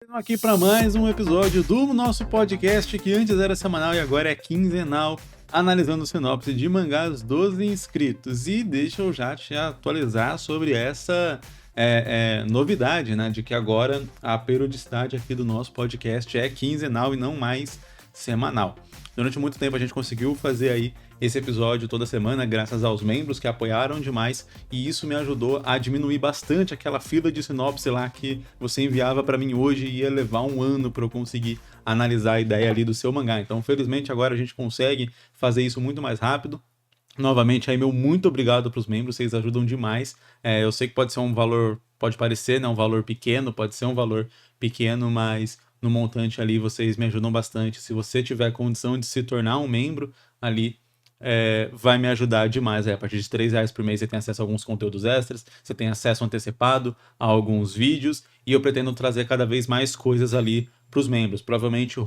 Aqui para mais um episódio do nosso podcast que antes era semanal e agora é quinzenal, analisando sinopse de mangás dos inscritos. E deixa eu já te atualizar sobre essa novidade, né, de que agora a periodicidade aqui do nosso podcast é quinzenal e não mais semanal. Durante muito tempo a gente conseguiu fazer aí esse episódio toda semana, graças aos membros que apoiaram demais, e isso me ajudou a diminuir bastante aquela fila de sinopse lá que você enviava para mim hoje e ia levar um ano para eu conseguir analisar a ideia ali do seu mangá. Então, felizmente, agora a gente consegue fazer isso muito mais rápido. Novamente, aí meu muito obrigado para os membros, vocês ajudam demais. Eu sei que pode ser um valor, pode parecer, né, um valor pequeno, pode ser um valor pequeno, mas no montante ali vocês me ajudam bastante. Se você tiver condição de se tornar um membro ali, vai me ajudar demais. A partir de R$3 por mês você tem acesso a alguns conteúdos extras, você tem acesso antecipado a alguns vídeos, e eu pretendo trazer cada vez mais coisas ali para os membros. Provavelmente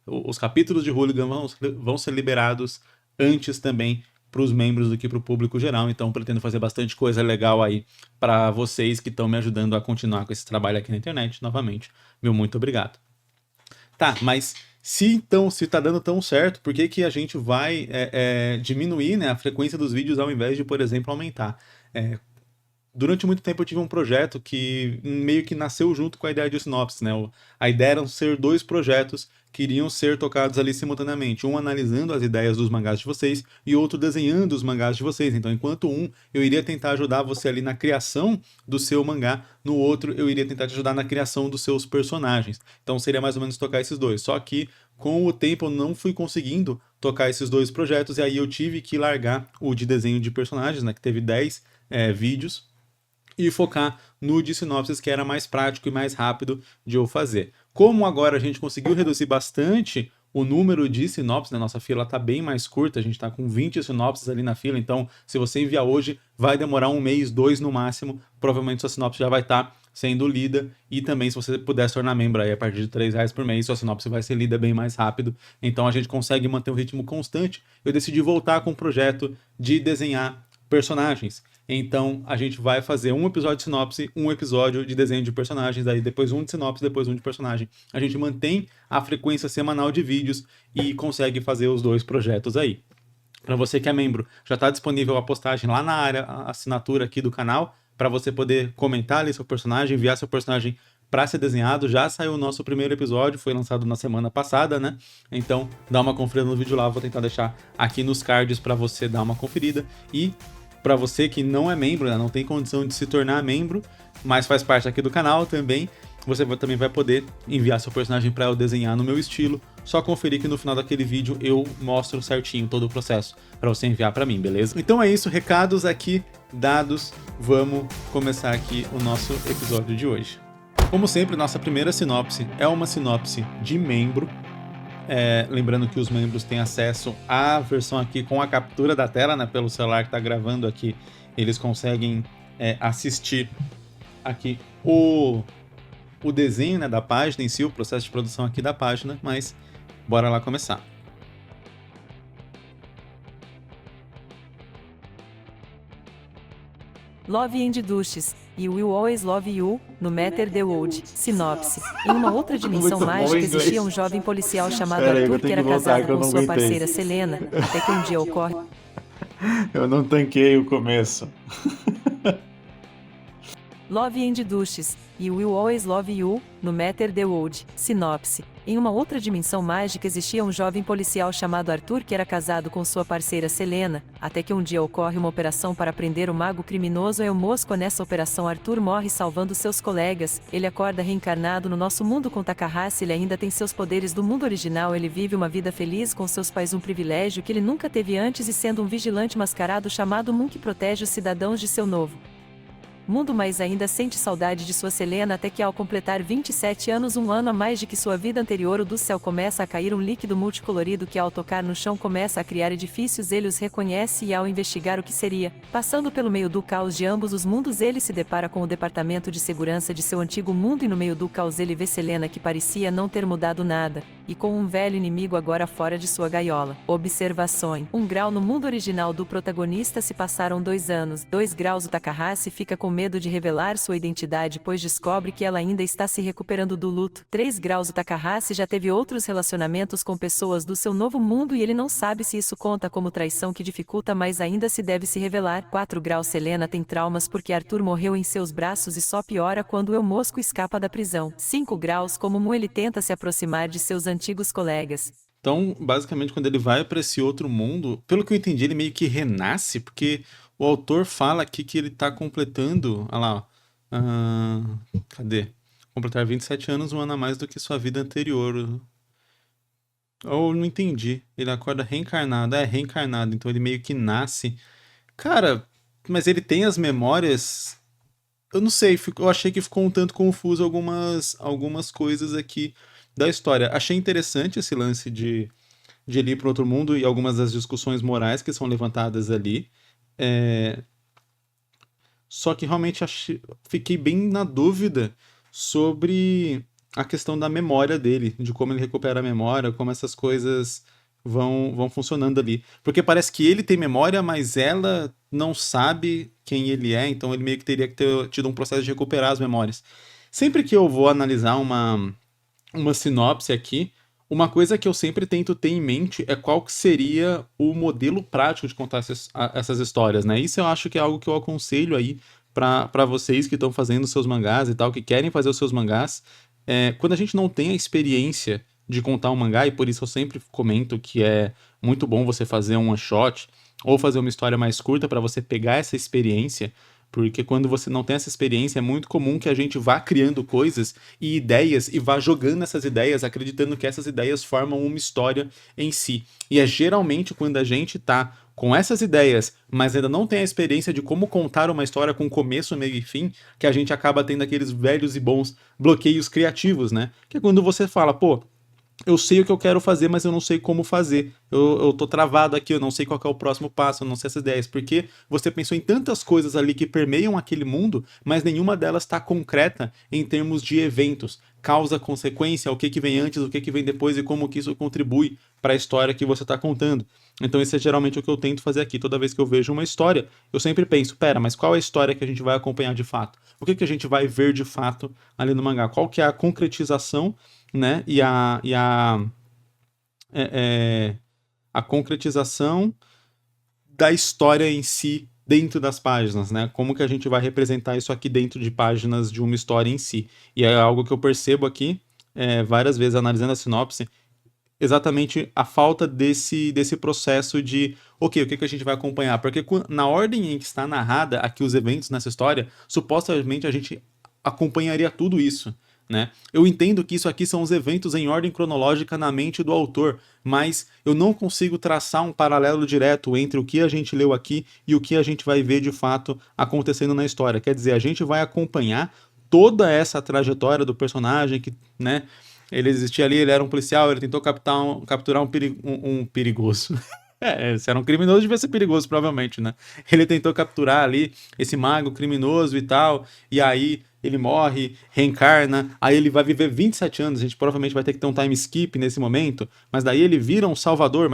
os capítulos de Hooligan vão ser liberados antes também para os membros do que para o público geral, então pretendo fazer bastante coisa legal aí para vocês que estão me ajudando a continuar com esse trabalho aqui na internet. Novamente, meu muito obrigado. Tá, mas se tá dando tão certo, por que a gente vai diminuir, né, a frequência dos vídeos ao invés de, por exemplo, aumentar? Durante muito tempo eu tive um projeto que meio que nasceu junto com a ideia de sinopse, né? A ideia era ser 2 projetos que iriam ser tocados ali simultaneamente, um analisando as ideias dos mangás de vocês e outro desenhando os mangás de vocês. Então, enquanto eu iria tentar ajudar você ali na criação do seu mangá, no outro eu iria tentar te ajudar na criação dos seus personagens. Então, seria mais ou menos tocar esses dois. Só que com o tempo eu não fui conseguindo tocar esses 2 projetos, e aí eu tive que largar o de desenho de personagens, né, que teve 10 vídeos, e focar no de sinopses, que era mais prático e mais rápido de eu fazer. Como agora a gente conseguiu reduzir bastante o número de sinopses, né? Nossa fila está bem mais curta, a gente está com 20 sinopses ali na fila, então se você enviar hoje, vai demorar 1 mês, 2 no máximo, provavelmente sua sinopse já vai estar sendo lida, e também se você puder se tornar membro aí a partir de R$3 por mês, sua sinopse vai ser lida bem mais rápido, então a gente consegue manter um ritmo constante. Eu decidi voltar com o projeto de desenhar personagens. Então a gente vai fazer um episódio de sinopse, um episódio de desenho de personagens, aí depois um de sinopse, depois um de personagem. A gente mantém a frequência semanal de vídeos e consegue fazer os 2 projetos aí. Para você que é membro, já está disponível a postagem lá na área, a assinatura aqui do canal, para você poder comentar ali seu personagem, enviar seu personagem para ser desenhado. Já saiu o nosso primeiro episódio, foi lançado na semana passada, né? Então dá uma conferida no vídeo lá, vou tentar deixar aqui nos cards para você dar uma conferida. E para você que não é membro, né, não tem condição de se tornar membro, mas faz parte aqui do canal também, você também vai poder enviar seu personagem para eu desenhar no meu estilo. Só conferir que no final daquele vídeo eu mostro certinho todo o processo para você enviar para mim, beleza? Então é isso, recados aqui dados, vamos começar aqui o nosso episódio de hoje. Como sempre, nossa primeira sinopse é uma sinopse de membro. Lembrando que os membros têm acesso à versão aqui com a captura da tela, né, pelo celular que está gravando aqui, eles conseguem assistir aqui o desenho, né, da página em si, o processo de produção aqui da página, mas bora lá começar. Love and Duches, e Will Always Love You, no Matter the World. Sinopse. Em uma outra dimensão mágica existia um jovem policial chamado Arthur que era casado com sua parceira Selena, até que um dia ocorre... Eu não tanquei o começo. Love and Duches, e Will Always Love You, no Matter the World. Sinopse. Em uma outra dimensão mágica existia um jovem policial chamado Arthur que era casado com sua parceira Selena, até que um dia ocorre uma operação para prender o mago criminoso El Mosco. Nessa operação Arthur morre salvando seus colegas, ele acorda reencarnado no nosso mundo com Takahashi, ele ainda tem seus poderes do mundo original, ele vive uma vida feliz com seus pais, um privilégio que ele nunca teve antes, e sendo um vigilante mascarado chamado Moon que protege os cidadãos de seu novo mundo, mas ainda sente saudade de sua Selena, até que ao completar 27 anos, um ano a mais de que sua vida anterior, do céu começa a cair um líquido multicolorido que ao tocar no chão começa a criar edifícios. Ele os reconhece e ao investigar o que seria, passando pelo meio do caos de ambos os mundos, ele se depara com o departamento de segurança de seu antigo mundo, e no meio do caos ele vê Selena, que parecia não ter mudado nada, e com um velho inimigo agora fora de sua gaiola. Observações: 1 grau no mundo original do protagonista se passaram 2 anos, 2 graus o Takahashi fica com medo de revelar sua identidade pois descobre que ela ainda está se recuperando do luto. 3 graus. O Takahashi já teve outros relacionamentos com pessoas do seu novo mundo e ele não sabe se isso conta como traição que dificulta mas ainda se deve se revelar. 4 graus. Selena tem traumas porque Arthur morreu em seus braços e só piora quando o Mosco escapa da prisão. 5 graus. Como Mu ele tenta se aproximar de seus antigos colegas. Então, basicamente, quando ele vai para esse outro mundo, pelo que eu entendi, ele meio que renasce, porque o autor fala aqui que ele tá completando, olha lá, ó, cadê? Completar 27 anos, um ano a mais do que sua vida anterior. Ou não entendi. Ele acorda reencarnado. É, reencarnado. Então ele meio que nasce. Cara, mas ele tem as memórias. Eu não sei, eu achei que ficou um tanto confuso algumas coisas aqui da história. Achei interessante esse lance de ele ir para outro mundo e algumas das discussões morais que são levantadas ali. É, só que realmente fiquei bem na dúvida sobre a questão da memória dele, de como ele recupera a memória, como essas coisas vão funcionando ali. Porque parece que ele tem memória, mas ela não sabe quem ele é, então ele meio que teria que ter tido um processo de recuperar as memórias. Sempre que eu vou analisar uma sinopse aqui, uma coisa que eu sempre tento ter em mente é qual que seria o modelo prático de contar essas histórias, né? Isso eu acho que é algo que eu aconselho aí para vocês que estão fazendo seus mangás e tal, que querem fazer os seus mangás. Quando a gente não tem a experiência de contar um mangá, e por isso eu sempre comento que é muito bom você fazer um one shot ou fazer uma história mais curta para você pegar essa experiência, porque quando você não tem essa experiência é muito comum que a gente vá criando coisas e ideias e vá jogando essas ideias, acreditando que essas ideias formam uma história em si. E é geralmente quando a gente tá com essas ideias, mas ainda não tem a experiência de como contar uma história com começo, meio e fim, que a gente acaba tendo aqueles velhos e bons bloqueios criativos, né? Que é quando você fala, pô, eu sei o que eu quero fazer, mas eu não sei como fazer. Eu tô travado aqui, eu não sei qual que é o próximo passo, eu não sei essas ideias. Porque você pensou em tantas coisas ali que permeiam aquele mundo, mas nenhuma delas está concreta em termos de eventos. Causa, consequência, o que vem antes, o que vem depois e como que isso contribui para a história que você está contando. Então isso é geralmente o que eu tento fazer aqui. Toda vez que eu vejo uma história, eu sempre penso, pera, mas qual é a história que a gente vai acompanhar de fato? O que a gente vai ver de fato ali no mangá? Qual que é a concretização, né? É, é, a concretização da história em si dentro das páginas, né? Como que a gente vai representar isso aqui dentro de páginas de uma história em si. E é algo que eu percebo aqui várias vezes analisando a sinopse, exatamente a falta desse processo de, ok, o que a gente vai acompanhar? Porque na ordem em que está narrada aqui os eventos nessa história, supostamente a gente acompanharia tudo isso, né? Eu entendo que isso aqui são os eventos em ordem cronológica na mente do autor, mas eu não consigo traçar um paralelo direto entre o que a gente leu aqui e o que a gente vai ver de fato acontecendo na história. Quer dizer, a gente vai acompanhar toda essa trajetória do personagem que, né? Ele existia ali, ele era um policial, ele tentou capturar um perigoso. Se era um criminoso, devia ser perigoso, provavelmente, né? Ele tentou capturar ali esse mago criminoso e tal, e aí ele morre, reencarna, aí ele vai viver 27 anos, a gente provavelmente vai ter que ter um time skip nesse momento, mas daí ele vira um salvador,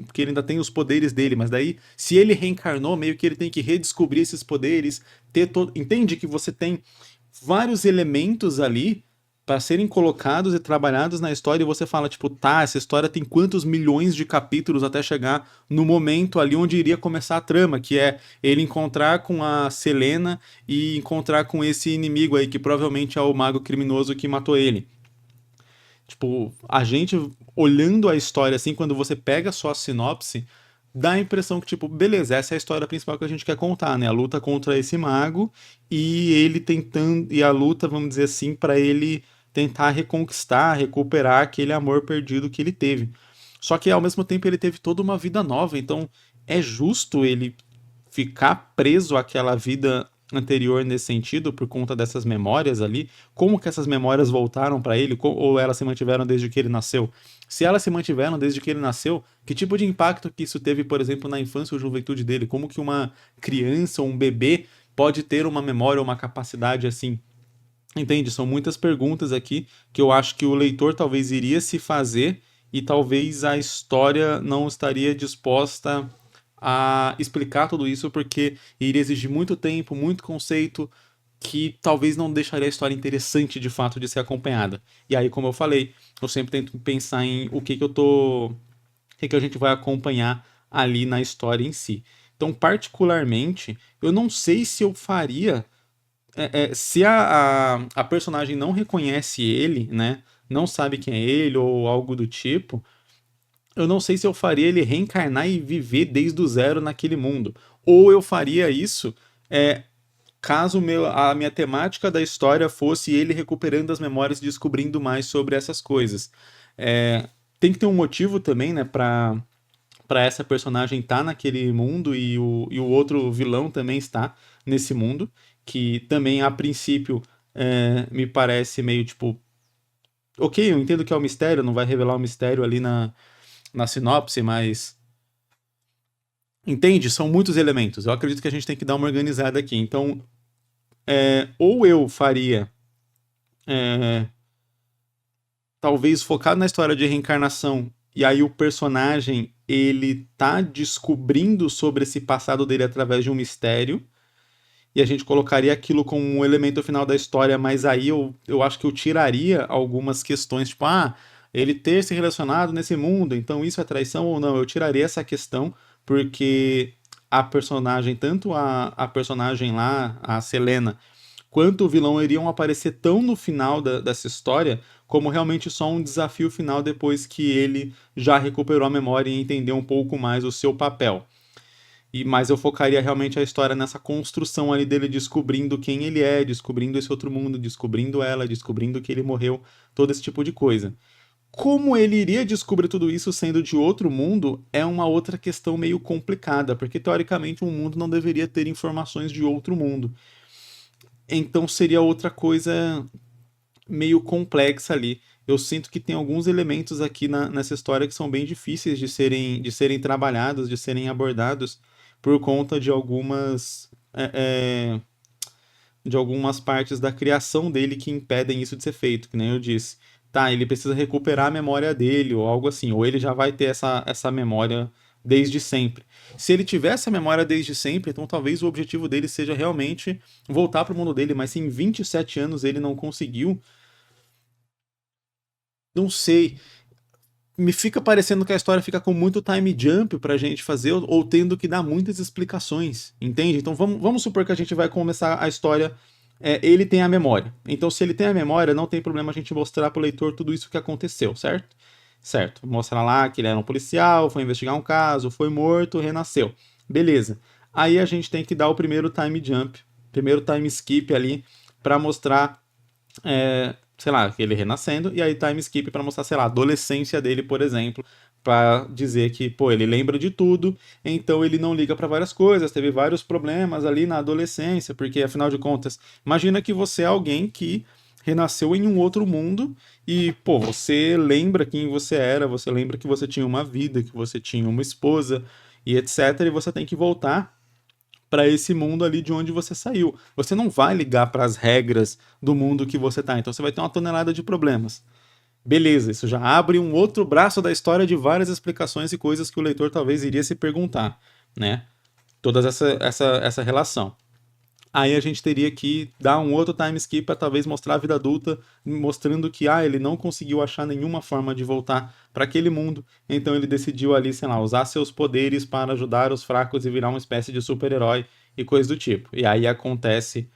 porque ele ainda tem os poderes dele, mas daí, se ele reencarnou, meio que ele tem que redescobrir esses poderes, entende que você tem vários elementos ali para serem colocados e trabalhados na história e você fala, tipo, tá, essa história tem quantos milhões de capítulos até chegar no momento ali onde iria começar a trama, que é ele encontrar com a Selena e encontrar com esse inimigo aí, que provavelmente é o mago criminoso que matou ele. Tipo, a gente olhando a história assim, quando você pega só a sinopse, dá a impressão que, tipo, beleza, essa é a história principal que a gente quer contar, né? A luta contra esse mago e ele tentando, e a luta, vamos dizer assim, para ele tentar reconquistar, recuperar aquele amor perdido que ele teve. Só que ao mesmo tempo ele teve toda uma vida nova, então é justo ele ficar preso àquela vida anterior nesse sentido por conta dessas memórias ali, como que essas memórias voltaram para ele ou elas se mantiveram desde que ele nasceu? Se elas se mantiveram desde que ele nasceu, que tipo de impacto que isso teve, por exemplo, na infância ou juventude dele? Como que uma criança ou um bebê pode ter uma memória ou uma capacidade assim? Entende? São muitas perguntas aqui que eu acho que o leitor talvez iria se fazer e talvez a história não estaria disposta a explicar tudo isso porque iria exigir muito tempo, muito conceito, que talvez não deixaria a história interessante de fato de ser acompanhada. E aí, como eu falei, eu sempre tento pensar em o que a gente vai acompanhar ali na história em si. Então, particularmente, eu não sei se eu faria. Se a personagem não reconhece ele, né? Não sabe quem é ele ou algo do tipo, eu não sei se eu faria ele reencarnar e viver desde o zero naquele mundo. Ou eu faria isso é, caso a minha temática da história fosse ele recuperando as memórias e descobrindo mais sobre essas coisas. É, tem que ter um motivo também, né, para essa personagem estar naquele mundo e o outro vilão também está nesse mundo, que também a princípio me parece meio tipo, ok, eu entendo que é um mistério, não vai revelar o mistério ali na sinopse, mas entende? São muitos elementos. Eu acredito que a gente tem que dar uma organizada aqui. Então, ou eu faria é, talvez focado na história de reencarnação e aí o personagem ele tá descobrindo sobre esse passado dele através de um mistério e a gente colocaria aquilo como um elemento final da história, mas aí eu acho que eu tiraria algumas questões, tipo, ele ter se relacionado nesse mundo, então isso é traição ou não? Eu tiraria essa questão, porque a personagem, tanto a personagem lá, a Selena, quanto o vilão iriam aparecer tão no final dessa história, como realmente só um desafio final depois que ele já recuperou a memória e entendeu um pouco mais o seu papel. Mas eu focaria realmente a história nessa construção ali dele descobrindo quem ele é, descobrindo esse outro mundo, descobrindo ela, descobrindo que ele morreu, todo esse tipo de coisa. Como ele iria descobrir tudo isso sendo de outro mundo é uma outra questão meio complicada, porque teoricamente um mundo não deveria ter informações de outro mundo. Então seria outra coisa meio complexa ali. Eu sinto que tem alguns elementos aqui nessa história que são bem difíceis de serem trabalhados, de serem abordados, por conta de algumas partes da criação dele que impedem isso de ser feito, que nem eu disse. Tá, ele precisa recuperar a memória dele, ou algo assim, ou ele já vai ter essa memória desde sempre. Se ele tiver essa memória desde sempre, então talvez o objetivo dele seja realmente voltar para o mundo dele, mas se em 27 anos ele não conseguiu, não sei. Me fica parecendo que a história fica com muito time jump pra gente fazer, ou tendo que dar muitas explicações, entende? Então vamos supor que a gente vai começar a história, ele tem a memória. Então se ele tem a memória, não tem problema a gente mostrar pro leitor tudo isso que aconteceu, certo? Certo. Mostrar lá que ele era um policial, foi investigar um caso, foi morto, renasceu. Beleza. Aí a gente tem que dar o primeiro time jump, primeiro time skip ali, pra mostrar sei lá, ele renascendo, e aí time skip pra mostrar, sei lá, a adolescência dele, por exemplo, pra dizer que, pô, ele lembra de tudo, então ele não liga pra várias coisas, teve vários problemas ali na adolescência, porque afinal de contas, imagina que você é alguém que renasceu em um outro mundo e, pô, você lembra quem você era, você lembra que você tinha uma vida, que você tinha uma esposa e etc, e você tem que voltar para esse mundo ali de onde você saiu. Você não vai ligar para as regras do mundo que você tá, então você vai ter uma tonelada de problemas. Beleza, isso já abre um outro braço da história de várias explicações e coisas que o leitor talvez iria se perguntar, né? Toda essa relação. Aí a gente teria que dar um outro time skip para talvez mostrar a vida adulta, mostrando que ele não conseguiu achar nenhuma forma de voltar para aquele mundo, então ele decidiu ali, sei lá, usar seus poderes para ajudar os fracos e virar uma espécie de super-herói e coisa do tipo. E aí acontece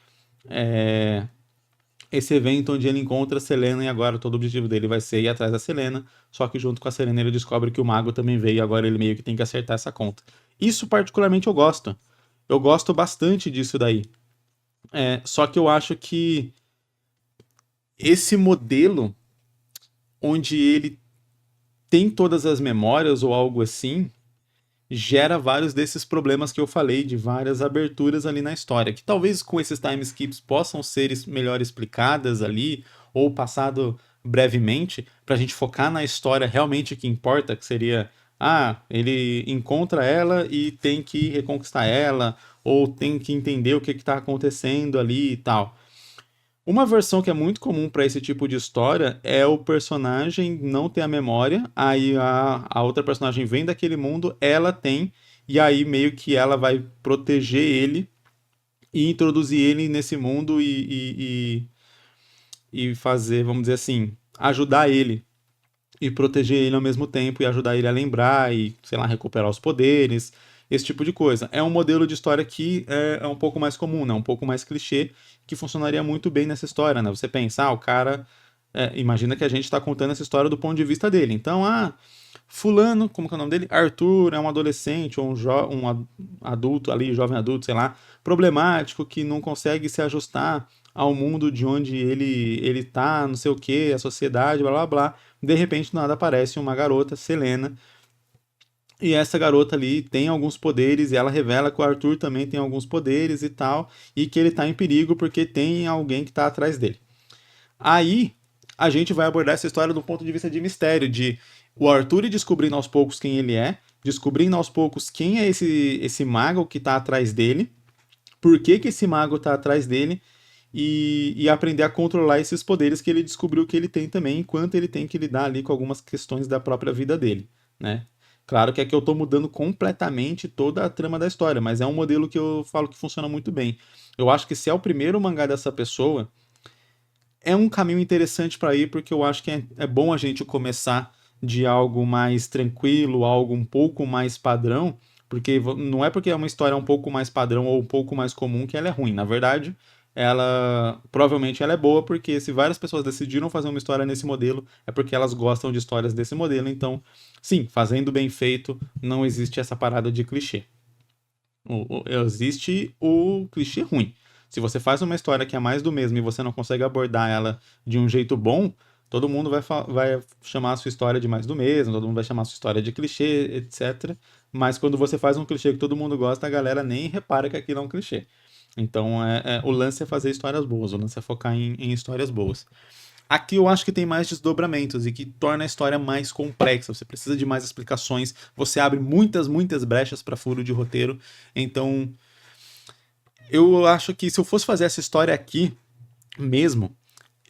esse evento onde ele encontra a Selena e agora todo o objetivo dele vai ser ir atrás da Selena, só que junto com a Selena ele descobre que o mago também veio e agora ele meio que tem que acertar essa conta. Isso particularmente eu gosto. Eu gosto bastante disso daí. Só que eu acho que esse modelo, onde ele tem todas as memórias ou algo assim, gera vários desses problemas que eu falei, de várias aberturas ali na história, que talvez com esses time skips possam ser melhor explicadas ali, ou passado brevemente, para a gente focar na história realmente que importa, que seria, ele encontra ela e tem que reconquistar ela, ou tem que entender o que está acontecendo ali e tal. Uma versão que é muito comum para esse tipo de história é o personagem não ter a memória, aí a outra personagem vem daquele mundo, ela tem, e aí meio que ela vai proteger ele e introduzir ele nesse mundo e fazer, vamos dizer assim, ajudar ele e proteger ele ao mesmo tempo e ajudar ele a lembrar e, sei lá, recuperar os poderes, esse tipo de coisa. É um modelo de história que é um pouco mais comum, né? Um pouco mais clichê, que funcionaria muito bem nessa história, né? Você pensa, o cara. Imagina que a gente está contando essa história do ponto de vista dele. Então, fulano, como que é o nome dele? Arthur é um adolescente ou um adulto ali, jovem adulto, sei lá, problemático, que não consegue se ajustar ao mundo de onde ele tá, não sei o que, a sociedade, blá blá blá. De repente, do nada aparece uma garota, Selena, e essa garota ali tem alguns poderes, e ela revela que o Arthur também tem alguns poderes e tal, e que ele tá em perigo porque tem alguém que tá atrás dele. Aí, a gente vai abordar essa história do ponto de vista de mistério, de o Arthur ir descobrindo aos poucos quem ele é, descobrindo aos poucos quem é esse mago que tá atrás dele, por que que esse mago tá atrás dele, e aprender a controlar esses poderes que ele descobriu que ele tem também, enquanto ele tem que lidar ali com algumas questões da própria vida dele, né? Claro que aqui eu tô mudando completamente toda a trama da história, mas é um modelo que eu falo que funciona muito bem. Eu acho que se é o primeiro mangá dessa pessoa, é um caminho interessante para ir, porque eu acho que é bom a gente começar de algo mais tranquilo, algo um pouco mais padrão, porque não é porque é uma história um pouco mais padrão ou um pouco mais comum que ela é ruim. Na verdade, ela provavelmente ela é boa, porque se várias pessoas decidiram fazer uma história nesse modelo, é porque elas gostam de histórias desse modelo. Então, sim, fazendo bem feito, não existe essa parada de clichê. Existe o clichê ruim. Se você faz uma história que é mais do mesmo e você não consegue abordar ela de um jeito bom, todo mundo vai chamar a sua história de mais do mesmo, todo mundo vai chamar a sua história de clichê, etc. Mas quando você faz um clichê que todo mundo gosta, a galera nem repara que aquilo é um clichê. Então, o lance é fazer histórias boas, o lance é focar em histórias boas. Aqui eu acho que tem mais desdobramentos e que torna a história mais complexa. Você precisa de mais explicações, você abre muitas, muitas brechas para furo de roteiro. Então, eu acho que se eu fosse fazer essa história aqui mesmo,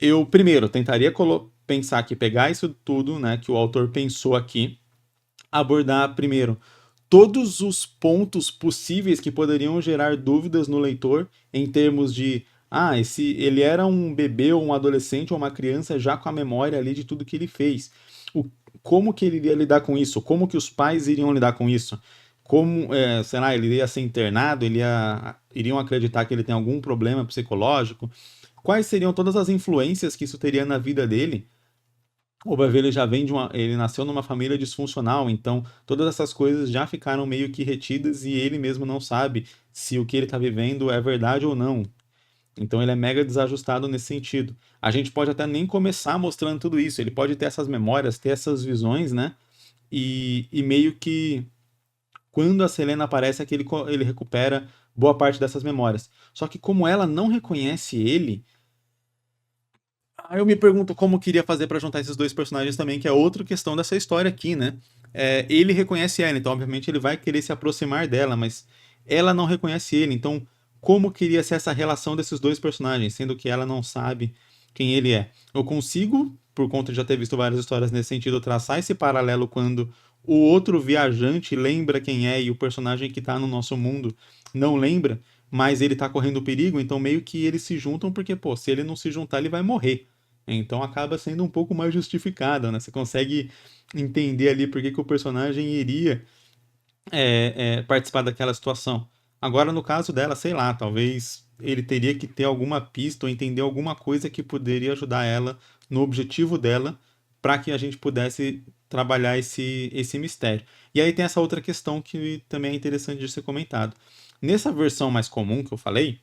eu primeiro tentaria pensar aqui, pegar isso tudo, né, que o autor pensou aqui, abordar primeiro todos os pontos possíveis que poderiam gerar dúvidas no leitor em termos de esse ele era um bebê ou um adolescente ou uma criança já com a memória ali de tudo que ele fez. O, como que ele iria lidar com isso? Como que os pais iriam lidar com isso? Como, sei lá, ele iria ser internado? Iriam acreditar que ele tem algum problema psicológico? Quais seriam todas as influências que isso teria na vida dele? O vai ver, ele já vem ele nasceu numa família disfuncional, então todas essas coisas já ficaram meio que retidas e ele mesmo não sabe se o que ele está vivendo é verdade ou não. Então ele é mega desajustado nesse sentido. A gente pode até nem começar mostrando tudo isso, ele pode ter essas memórias, ter essas visões, né? E meio que quando a Selena aparece é que ele recupera boa parte dessas memórias. Só que como ela não reconhece ele, aí eu me pergunto como queria fazer pra juntar esses dois personagens também, que é outra questão dessa história aqui, né? Ele reconhece ela, então obviamente ele vai querer se aproximar dela, mas ela não reconhece ele, então como queria ser essa relação desses dois personagens, sendo que ela não sabe quem ele é? Eu consigo, por conta de já ter visto várias histórias nesse sentido, traçar esse paralelo quando o outro viajante lembra quem é e o personagem que tá no nosso mundo não lembra, mas ele tá correndo perigo, então meio que eles se juntam porque, pô, se ele não se juntar, ele vai morrer. Então acaba sendo um pouco mais justificado, né? Você consegue entender ali por que que o personagem iria participar daquela situação. Agora, no caso dela, sei lá, talvez ele teria que ter alguma pista ou entender alguma coisa que poderia ajudar ela no objetivo dela para que a gente pudesse trabalhar esse mistério. E aí tem essa outra questão que também é interessante de ser comentado. Nessa versão mais comum que eu falei,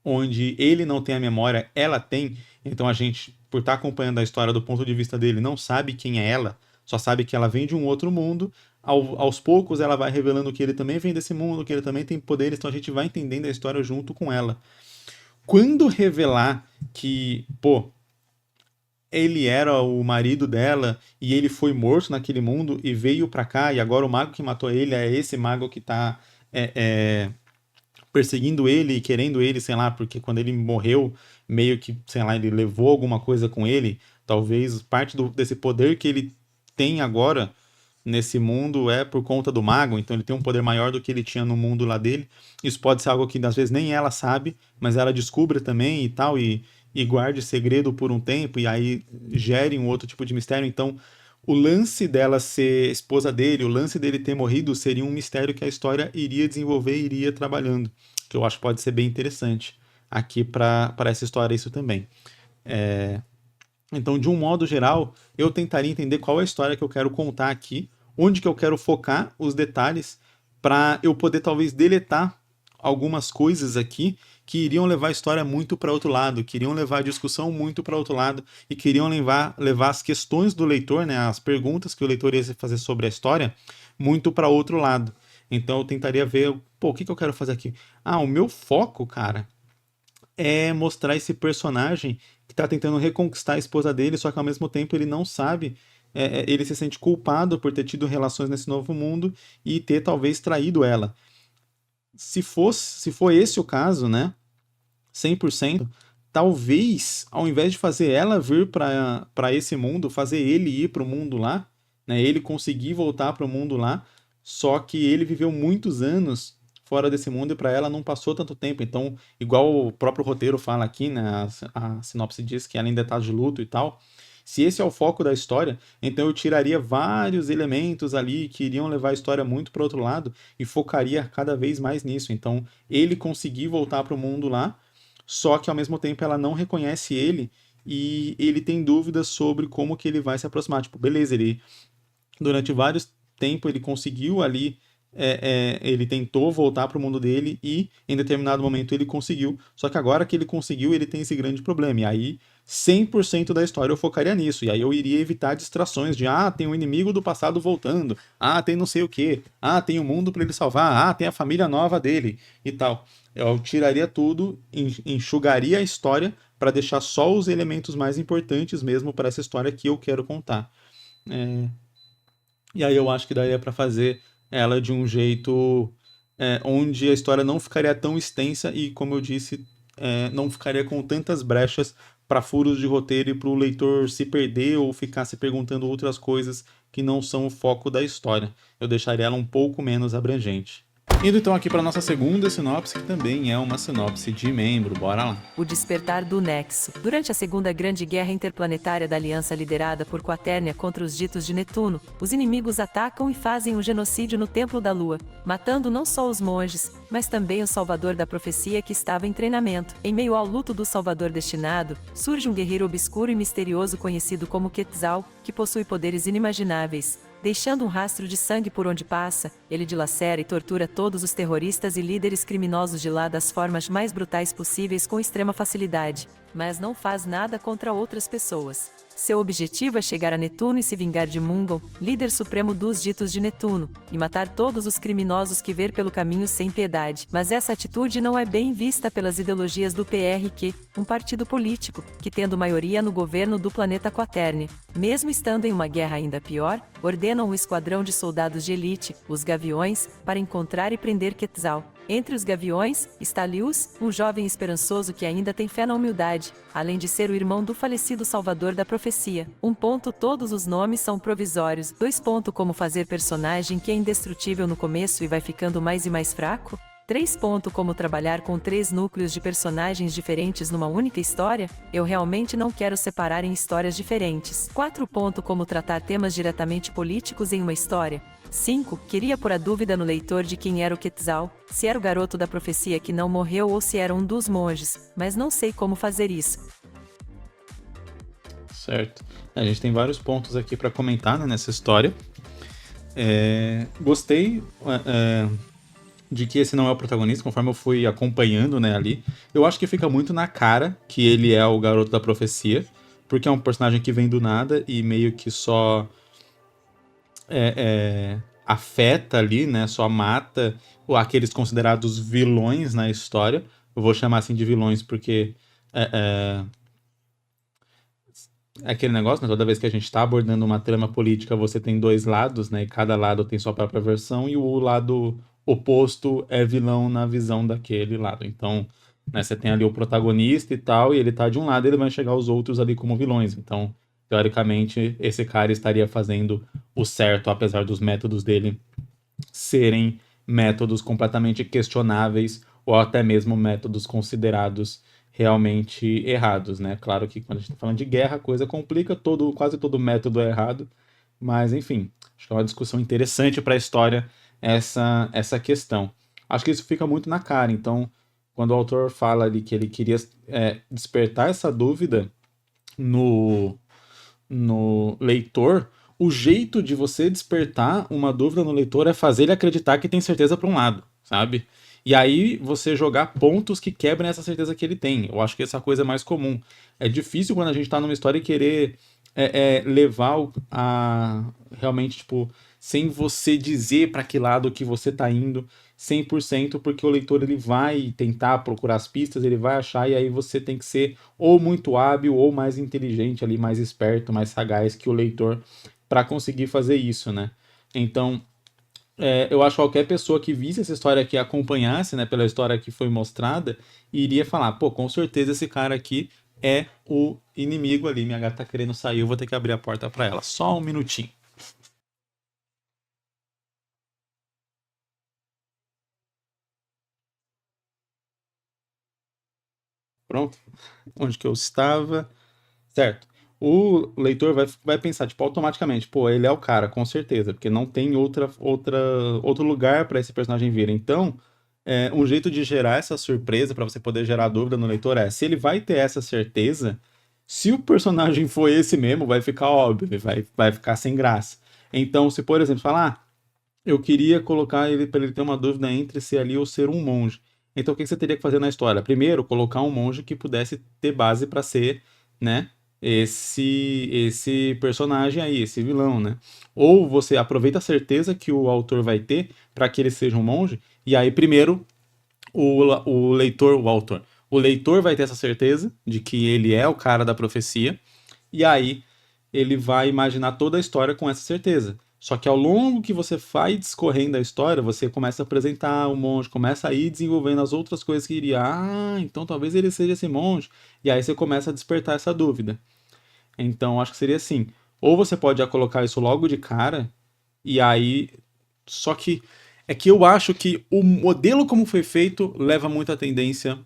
onde ele não tem a memória, ela tem, então a gente, por estar acompanhando a história do ponto de vista dele, não sabe quem é ela, só sabe que ela vem de um outro mundo. Aos poucos ela vai revelando que ele também vem desse mundo, que ele também tem poderes, então a gente vai entendendo a história junto com ela. Quando revelar que, pô, ele era o marido dela e ele foi morto naquele mundo e veio pra cá, e agora o mago que matou ele é esse mago que tá é, é, perseguindo ele e querendo ele, sei lá, porque quando ele morreu, meio que, sei lá, ele levou alguma coisa com ele, talvez parte desse poder que ele tem agora nesse mundo é por conta do mago, então ele tem um poder maior do que ele tinha no mundo lá dele. Isso pode ser algo que às vezes nem ela sabe, mas ela descubra também e tal, e guarde segredo por um tempo, e aí gere um outro tipo de mistério. Então, o lance dela ser esposa dele, o lance dele ter morrido, seria um mistério que a história iria desenvolver e iria trabalhando, que eu acho que pode ser bem interessante aqui para essa história isso também. Então, de um modo geral, eu tentaria entender qual é a história que eu quero contar aqui, onde que eu quero focar os detalhes, para eu poder talvez deletar algumas coisas aqui que iriam levar a história muito para outro lado, que iriam levar a discussão muito para outro lado e queriam levar as questões do leitor, né, as perguntas que o leitor ia fazer sobre a história, muito para outro lado. Então eu tentaria ver, pô, o que que eu quero fazer aqui? Ah, o meu foco, cara, é mostrar esse personagem que tá tentando reconquistar a esposa dele, só que ao mesmo tempo ele não sabe, ele se sente culpado por ter tido relações nesse novo mundo e ter talvez traído ela. Se for esse o caso, né, 100%, talvez ao invés de fazer ela vir para esse mundo, fazer ele ir para o mundo lá, né, ele conseguir voltar para o mundo lá, só que ele viveu muitos anos fora desse mundo e para ela não passou tanto tempo. Então, igual o próprio roteiro fala aqui, né, a sinopse diz que ela ainda está de luto e tal. Se esse é o foco da história, então eu tiraria vários elementos ali que iriam levar a história muito para outro lado e focaria cada vez mais nisso. Então, ele conseguir voltar para o mundo lá, só que ao mesmo tempo ela não reconhece ele e ele tem dúvidas sobre como que ele vai se aproximar. Tipo, beleza, ele durante vários tempos ele conseguiu ali, ele tentou voltar para o mundo dele e em determinado momento ele conseguiu. Só que agora que ele conseguiu, ele tem esse grande problema. E aí 100% da história eu focaria nisso. E aí eu iria evitar distrações de, tem um inimigo do passado voltando, tem não sei o quê, tem o mundo para ele salvar, tem a família nova dele e tal. Eu tiraria tudo, enxugaria a história para deixar só os elementos mais importantes mesmo para essa história que eu quero contar. E aí eu acho que daria para fazer ela de um jeito onde a história não ficaria tão extensa e, como eu disse, não ficaria com tantas brechas para furos de roteiro e para o leitor se perder ou ficar se perguntando outras coisas que não são o foco da história. Eu deixaria ela um pouco menos abrangente. Indo então aqui para nossa segunda sinopse, que também é uma sinopse de membro. Bora lá. O despertar do Nexo. Durante a Segunda Grande Guerra Interplanetária da Aliança liderada por Quaternia contra os ditos de Netuno, os inimigos atacam e fazem um genocídio no Templo da Lua, matando não só os monges, mas também o Salvador da Profecia que estava em treinamento. Em meio ao luto do Salvador destinado, surge um guerreiro obscuro e misterioso conhecido como Quetzal, que possui poderes inimagináveis. Deixando um rastro de sangue por onde passa, ele dilacera e tortura todos os terroristas e líderes criminosos de lá das formas mais brutais possíveis com extrema facilidade, mas não faz nada contra outras pessoas. Seu objetivo é chegar a Netuno e se vingar de Mungon, líder supremo dos ditos de Netuno, e matar todos os criminosos que ver pelo caminho sem piedade. Mas essa atitude não é bem vista pelas ideologias do PRQ, um partido político, que tendo maioria no governo do planeta Quaternia. Mesmo estando em uma guerra ainda pior, ordenam um esquadrão de soldados de elite, os Gaviões, para encontrar e prender Quetzal. Entre os Gaviões, está Lius, um jovem esperançoso que ainda tem fé na humildade, além de ser o irmão do falecido Salvador da Profecia. Todos os nomes são provisórios. Como fazer personagem que é indestrutível no começo e vai ficando mais e mais fraco? 3. Como trabalhar com 3 núcleos de personagens diferentes numa única história? Eu realmente não quero separar em histórias diferentes. 4. Como tratar temas diretamente políticos em uma história? 5. Queria pôr a dúvida no leitor de quem era o Quetzal, se era o garoto da profecia que não morreu ou se era um dos monges, mas não sei como fazer isso. Certo. A gente tem vários pontos aqui para comentar, né, nessa história. Gostei de que esse não é o protagonista, conforme eu fui acompanhando, né, ali. Eu acho que fica muito na cara que ele é o garoto da profecia, porque é um personagem que vem do nada e meio que só afeta ali, né, só mata aqueles considerados vilões na história. Eu vou chamar assim de vilões porque é aquele negócio, né? Toda vez que a gente está abordando uma trama política, você tem 2 lados, né? E cada lado tem sua própria versão, e o lado oposto é vilão na visão daquele lado. Então, né, você tem ali o protagonista e tal, e ele tá de um lado, ele vai enxergar os outros ali como vilões. Então, teoricamente, esse cara estaria fazendo o certo, apesar dos métodos dele serem métodos completamente questionáveis ou até mesmo métodos considerados realmente errados, né? Claro que quando a gente está falando de guerra, a coisa complica, quase todo método é errado, mas enfim, acho que é uma discussão interessante para a história essa questão. Acho que isso fica muito na cara, então, quando o autor fala ali que ele queria despertar essa dúvida no, no leitor, o jeito de você despertar uma dúvida no leitor é fazer ele acreditar que tem certeza para um lado, sabe? E aí você jogar pontos que quebrem essa certeza que ele tem. Eu acho que essa coisa é mais comum. É difícil quando a gente tá numa história e querer levar a realmente, tipo, sem você dizer para que lado que você tá indo 100%, porque o leitor ele vai tentar procurar as pistas, ele vai achar, e aí você tem que ser ou muito hábil ou mais inteligente ali, mais esperto, mais sagaz que o leitor para conseguir fazer isso, né? Então, eu acho que qualquer pessoa que visse essa história aqui, acompanhasse, né, pela história que foi mostrada, iria falar, pô, com certeza esse cara aqui é o inimigo ali. Minha gata tá querendo sair, eu vou ter que abrir a porta para ela. Só um minutinho. Pronto. Onde que eu estava? Certo. O leitor vai pensar, tipo, automaticamente, pô, ele é o cara, com certeza, porque não tem outro lugar para esse personagem vir. Então, um jeito de gerar essa surpresa, para você poder gerar dúvida no leitor, é se ele vai ter essa certeza, se o personagem for esse mesmo, vai ficar óbvio, vai ficar sem graça. Então, se por exemplo, falar, eu queria colocar ele para ele ter uma dúvida entre ser ali ou ser um monge. Então, o que você teria que fazer na história? Primeiro, colocar um monge que pudesse ter base para ser, né, esse personagem aí, esse vilão, né? Ou você aproveita a certeza que o autor vai ter para que ele seja um monge, e aí primeiro o leitor, o autor, o leitor vai ter essa certeza de que ele é o cara da profecia, e aí ele vai imaginar toda a história com essa certeza. Só que ao longo que você vai discorrendo a história, você começa a apresentar o monge, começa a ir desenvolvendo as outras coisas que iria. Ah, então talvez ele seja esse monge. E aí você começa a despertar essa dúvida. Então acho que seria assim. Ou você pode já colocar isso logo de cara, e aí. Só que é que eu acho que o modelo como foi feito leva muito a tendência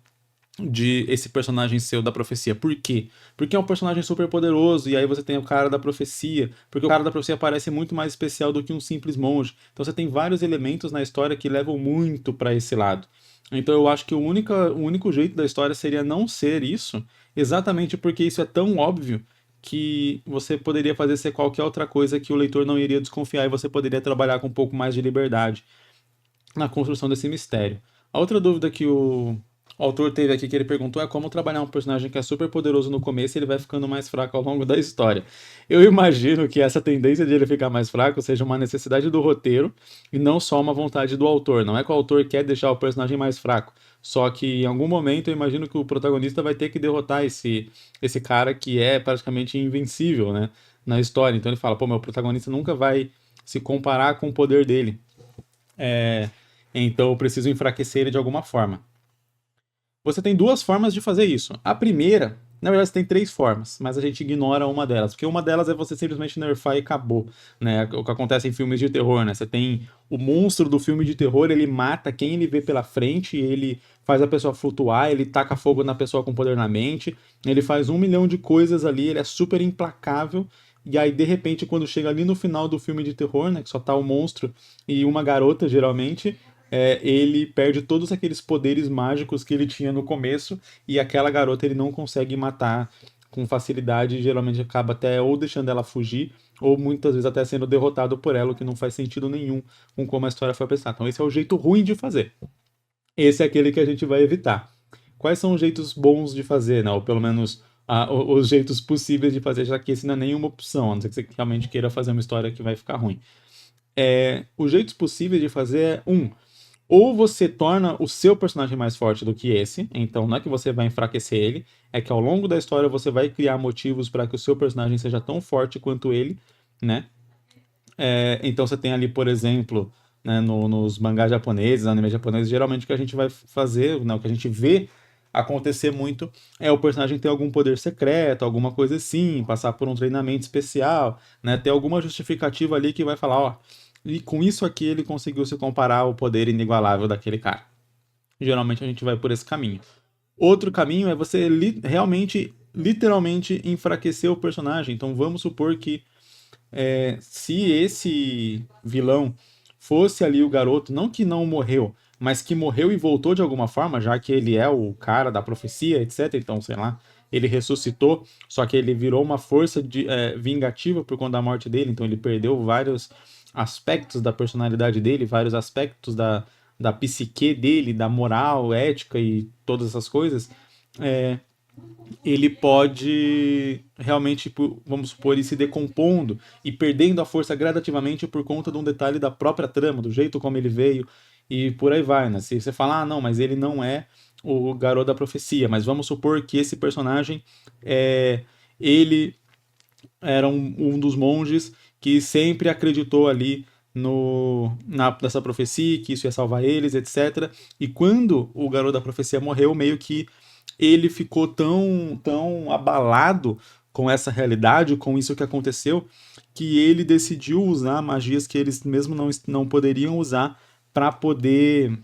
de esse personagem seu da profecia. Por quê? Porque é um personagem super poderoso, e aí você tem o cara da profecia, porque o cara da profecia parece muito mais especial do que um simples monge. Então você tem vários elementos na história que levam muito para esse lado. Então eu acho que o único jeito da história seria não ser isso, exatamente porque isso é tão óbvio que você poderia fazer ser qualquer outra coisa que o leitor não iria desconfiar e você poderia trabalhar com um pouco mais de liberdade na construção desse mistério. A outra dúvida que o autor teve aqui que ele perguntou é como trabalhar um personagem que é super poderoso no começo e ele vai ficando mais fraco ao longo da história. Eu imagino que essa tendência de ele ficar mais fraco seja uma necessidade do roteiro e não só uma vontade do autor. Não é que o autor quer deixar o personagem mais fraco, só que em algum momento eu imagino que o protagonista vai ter que derrotar esse cara que é praticamente invencível, né, na história. Então ele fala, pô, meu protagonista nunca vai se comparar com o poder dele. É, então eu preciso enfraquecer ele de alguma forma. Você tem duas formas de fazer isso. A primeira, na verdade, você tem três formas, mas a gente ignora uma delas, porque uma delas é você simplesmente nerfar e acabou, né? O que acontece em filmes de terror, né? Você tem o monstro do filme de terror, ele mata quem ele vê pela frente, ele faz a pessoa flutuar, ele taca fogo na pessoa com poder na mente, ele faz 1 milhão de coisas ali, ele é super implacável. E aí, de repente, quando chega ali no final do filme de terror, né, que só tá o monstro e uma garota, geralmente, ele perde todos aqueles poderes mágicos que ele tinha no começo e aquela garota ele não consegue matar com facilidade e geralmente acaba até ou deixando ela fugir ou muitas vezes até sendo derrotado por ela, o que não faz sentido nenhum com como a história foi pensada. Então esse é o jeito ruim de fazer. Esse é aquele que a gente vai evitar. Quais são os jeitos bons de fazer, né? Ou pelo menos os jeitos possíveis de fazer, já que esse não é nenhuma opção, a não ser que você realmente queira fazer uma história que vai ficar ruim. Os jeitos possíveis de fazer é ou você torna o seu personagem mais forte do que esse, então não é que você vai enfraquecer ele, é que ao longo da história você vai criar motivos para que o seu personagem seja tão forte quanto ele, né? Então você tem ali, por exemplo, né, nos mangás japoneses, anime japoneses, geralmente o que a gente vai fazer, né, o que a gente vê acontecer muito é o personagem ter algum poder secreto, alguma coisa assim, passar por um treinamento especial, né? Ter alguma justificativa ali que vai falar, ó, e com isso aqui ele conseguiu se comparar ao poder inigualável daquele cara. Geralmente a gente vai por esse caminho. Outro caminho é você realmente, literalmente, enfraquecer o personagem. Então vamos supor que se esse vilão fosse ali o garoto, não que não morreu, mas que morreu e voltou de alguma forma, já que ele é o cara da profecia, etc. Então, sei lá, ele ressuscitou, só que ele virou uma força vingativa por conta da morte dele, então ele perdeu vários aspectos da personalidade dele, vários aspectos da psique dele, da moral, ética e todas essas coisas. Ele pode realmente, vamos supor, ir se decompondo e perdendo a força gradativamente por conta de um detalhe da própria trama, do jeito como ele veio e por aí vai, né? Se você falar, ah, não, mas ele não é o garoto da profecia, mas vamos supor que esse personagem, ele era um dos monges que sempre acreditou ali nessa profecia, que isso ia salvar eles, etc. E quando o garoto da profecia morreu, meio que ele ficou tão abalado com essa realidade, com isso que aconteceu, que ele decidiu usar magias que eles mesmo não poderiam usar para poder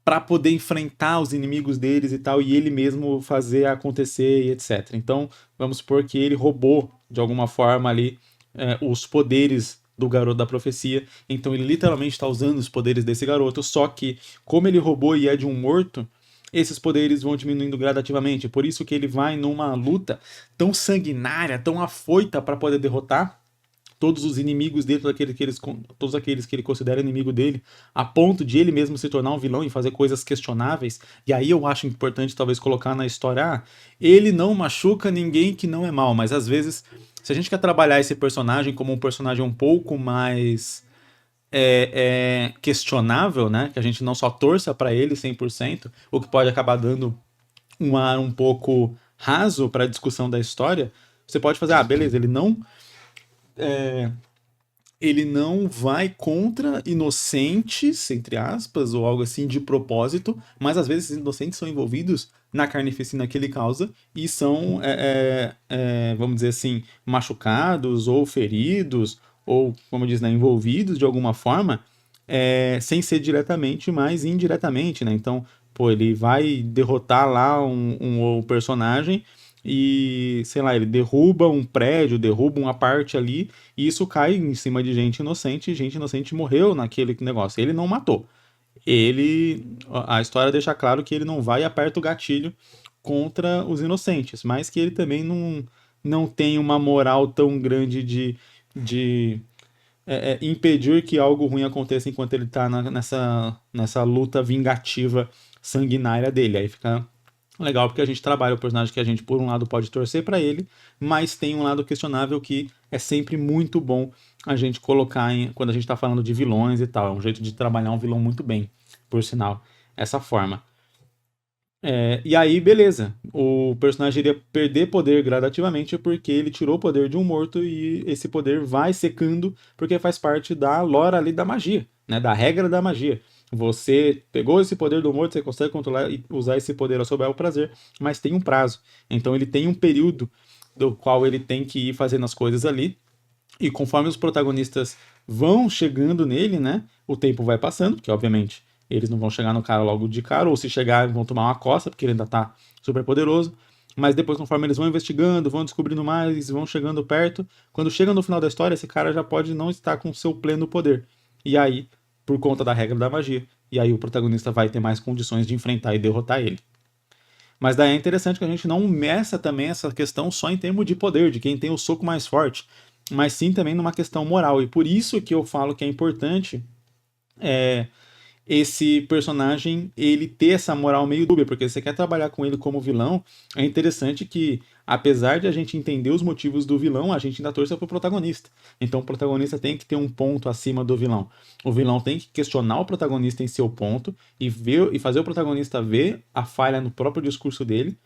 para poder enfrentar os inimigos deles e tal, e ele mesmo fazer acontecer e etc. Então, vamos supor que ele roubou, de alguma forma ali, os poderes do garoto da profecia, então ele literalmente está usando os poderes desse garoto, só que, como ele roubou e é de um morto, esses poderes vão diminuindo gradativamente, por isso que ele vai numa luta tão sanguinária, tão afoita para poder derrotar todos os inimigos dele, todos aqueles que ele considera inimigo dele, a ponto de ele mesmo se tornar um vilão e fazer coisas questionáveis. E aí eu acho importante talvez colocar na história, ele não machuca ninguém que não é mal, mas às vezes, se a gente quer trabalhar esse personagem como um personagem um pouco mais questionável, né, que a gente não só torça para ele 100%, o que pode acabar dando um ar um pouco raso para a discussão da história, você pode fazer, beleza, ele não vai contra inocentes, entre aspas, ou algo assim, de propósito, mas às vezes esses inocentes são envolvidos na carnificina que ele causa e são, vamos dizer assim, machucados ou feridos, ou, como diz, né, envolvidos de alguma forma, sem ser diretamente, mas indiretamente, né? Então, pô, ele vai derrotar lá um personagem e, sei lá, ele derruba um prédio, derruba uma parte ali, e isso cai em cima de gente inocente morreu naquele negócio. Ele não matou. A história deixa claro que ele não vai e aperta o gatilho contra os inocentes, mas que ele também não tem uma moral tão grande de impedir que algo ruim aconteça enquanto ele tá nessa luta vingativa sanguinária dele. Aí fica legal porque a gente trabalha o personagem que a gente, por um lado, pode torcer para ele, mas tem um lado questionável que é sempre muito bom a gente colocar quando a gente tá falando de vilões e tal. É um jeito de trabalhar um vilão muito bem, por sinal, essa forma. E aí, beleza. O personagem iria perder poder gradativamente porque ele tirou o poder de um morto e esse poder vai secando porque faz parte da lore ali da magia, né? Da regra da magia. Você pegou esse poder do morto, você consegue controlar e usar esse poder ao seu bel prazer, mas tem um prazo. Então ele tem um período do qual ele tem que ir fazendo as coisas ali. E conforme os protagonistas vão chegando nele, né? O tempo vai passando, porque obviamente eles não vão chegar no cara logo de cara, ou se chegar vão tomar uma coça, porque ele ainda tá super poderoso. Mas depois, conforme eles vão investigando, vão descobrindo mais, vão chegando perto, quando chega no final da história, esse cara já pode não estar com seu pleno poder. E aí, por conta da regra da magia, e aí o protagonista vai ter mais condições de enfrentar e derrotar ele. Mas daí é interessante que a gente não meça também essa questão só em termos de poder, de quem tem o soco mais forte, mas sim também numa questão moral. E por isso que eu falo que é importante esse personagem ele ter essa moral meio dúbia, porque se você quer trabalhar com ele como vilão, é interessante que, apesar de a gente entender os motivos do vilão, a gente ainda torce pro protagonista. Então o protagonista tem que ter um ponto acima do vilão. O vilão tem que questionar o protagonista em seu ponto e fazer o protagonista ver a falha no próprio discurso dele,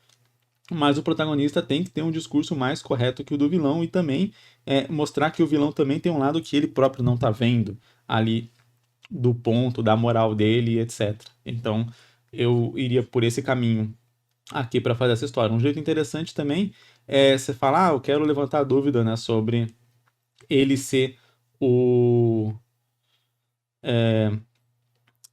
mas o protagonista tem que ter um discurso mais correto que o do vilão e também mostrar que o vilão também tem um lado que ele próprio não tá vendo ali do ponto, da moral dele, etc. Então, eu iria por esse caminho aqui para fazer essa história. Um jeito interessante também é você falar, eu quero levantar a dúvida, né, sobre ele ser o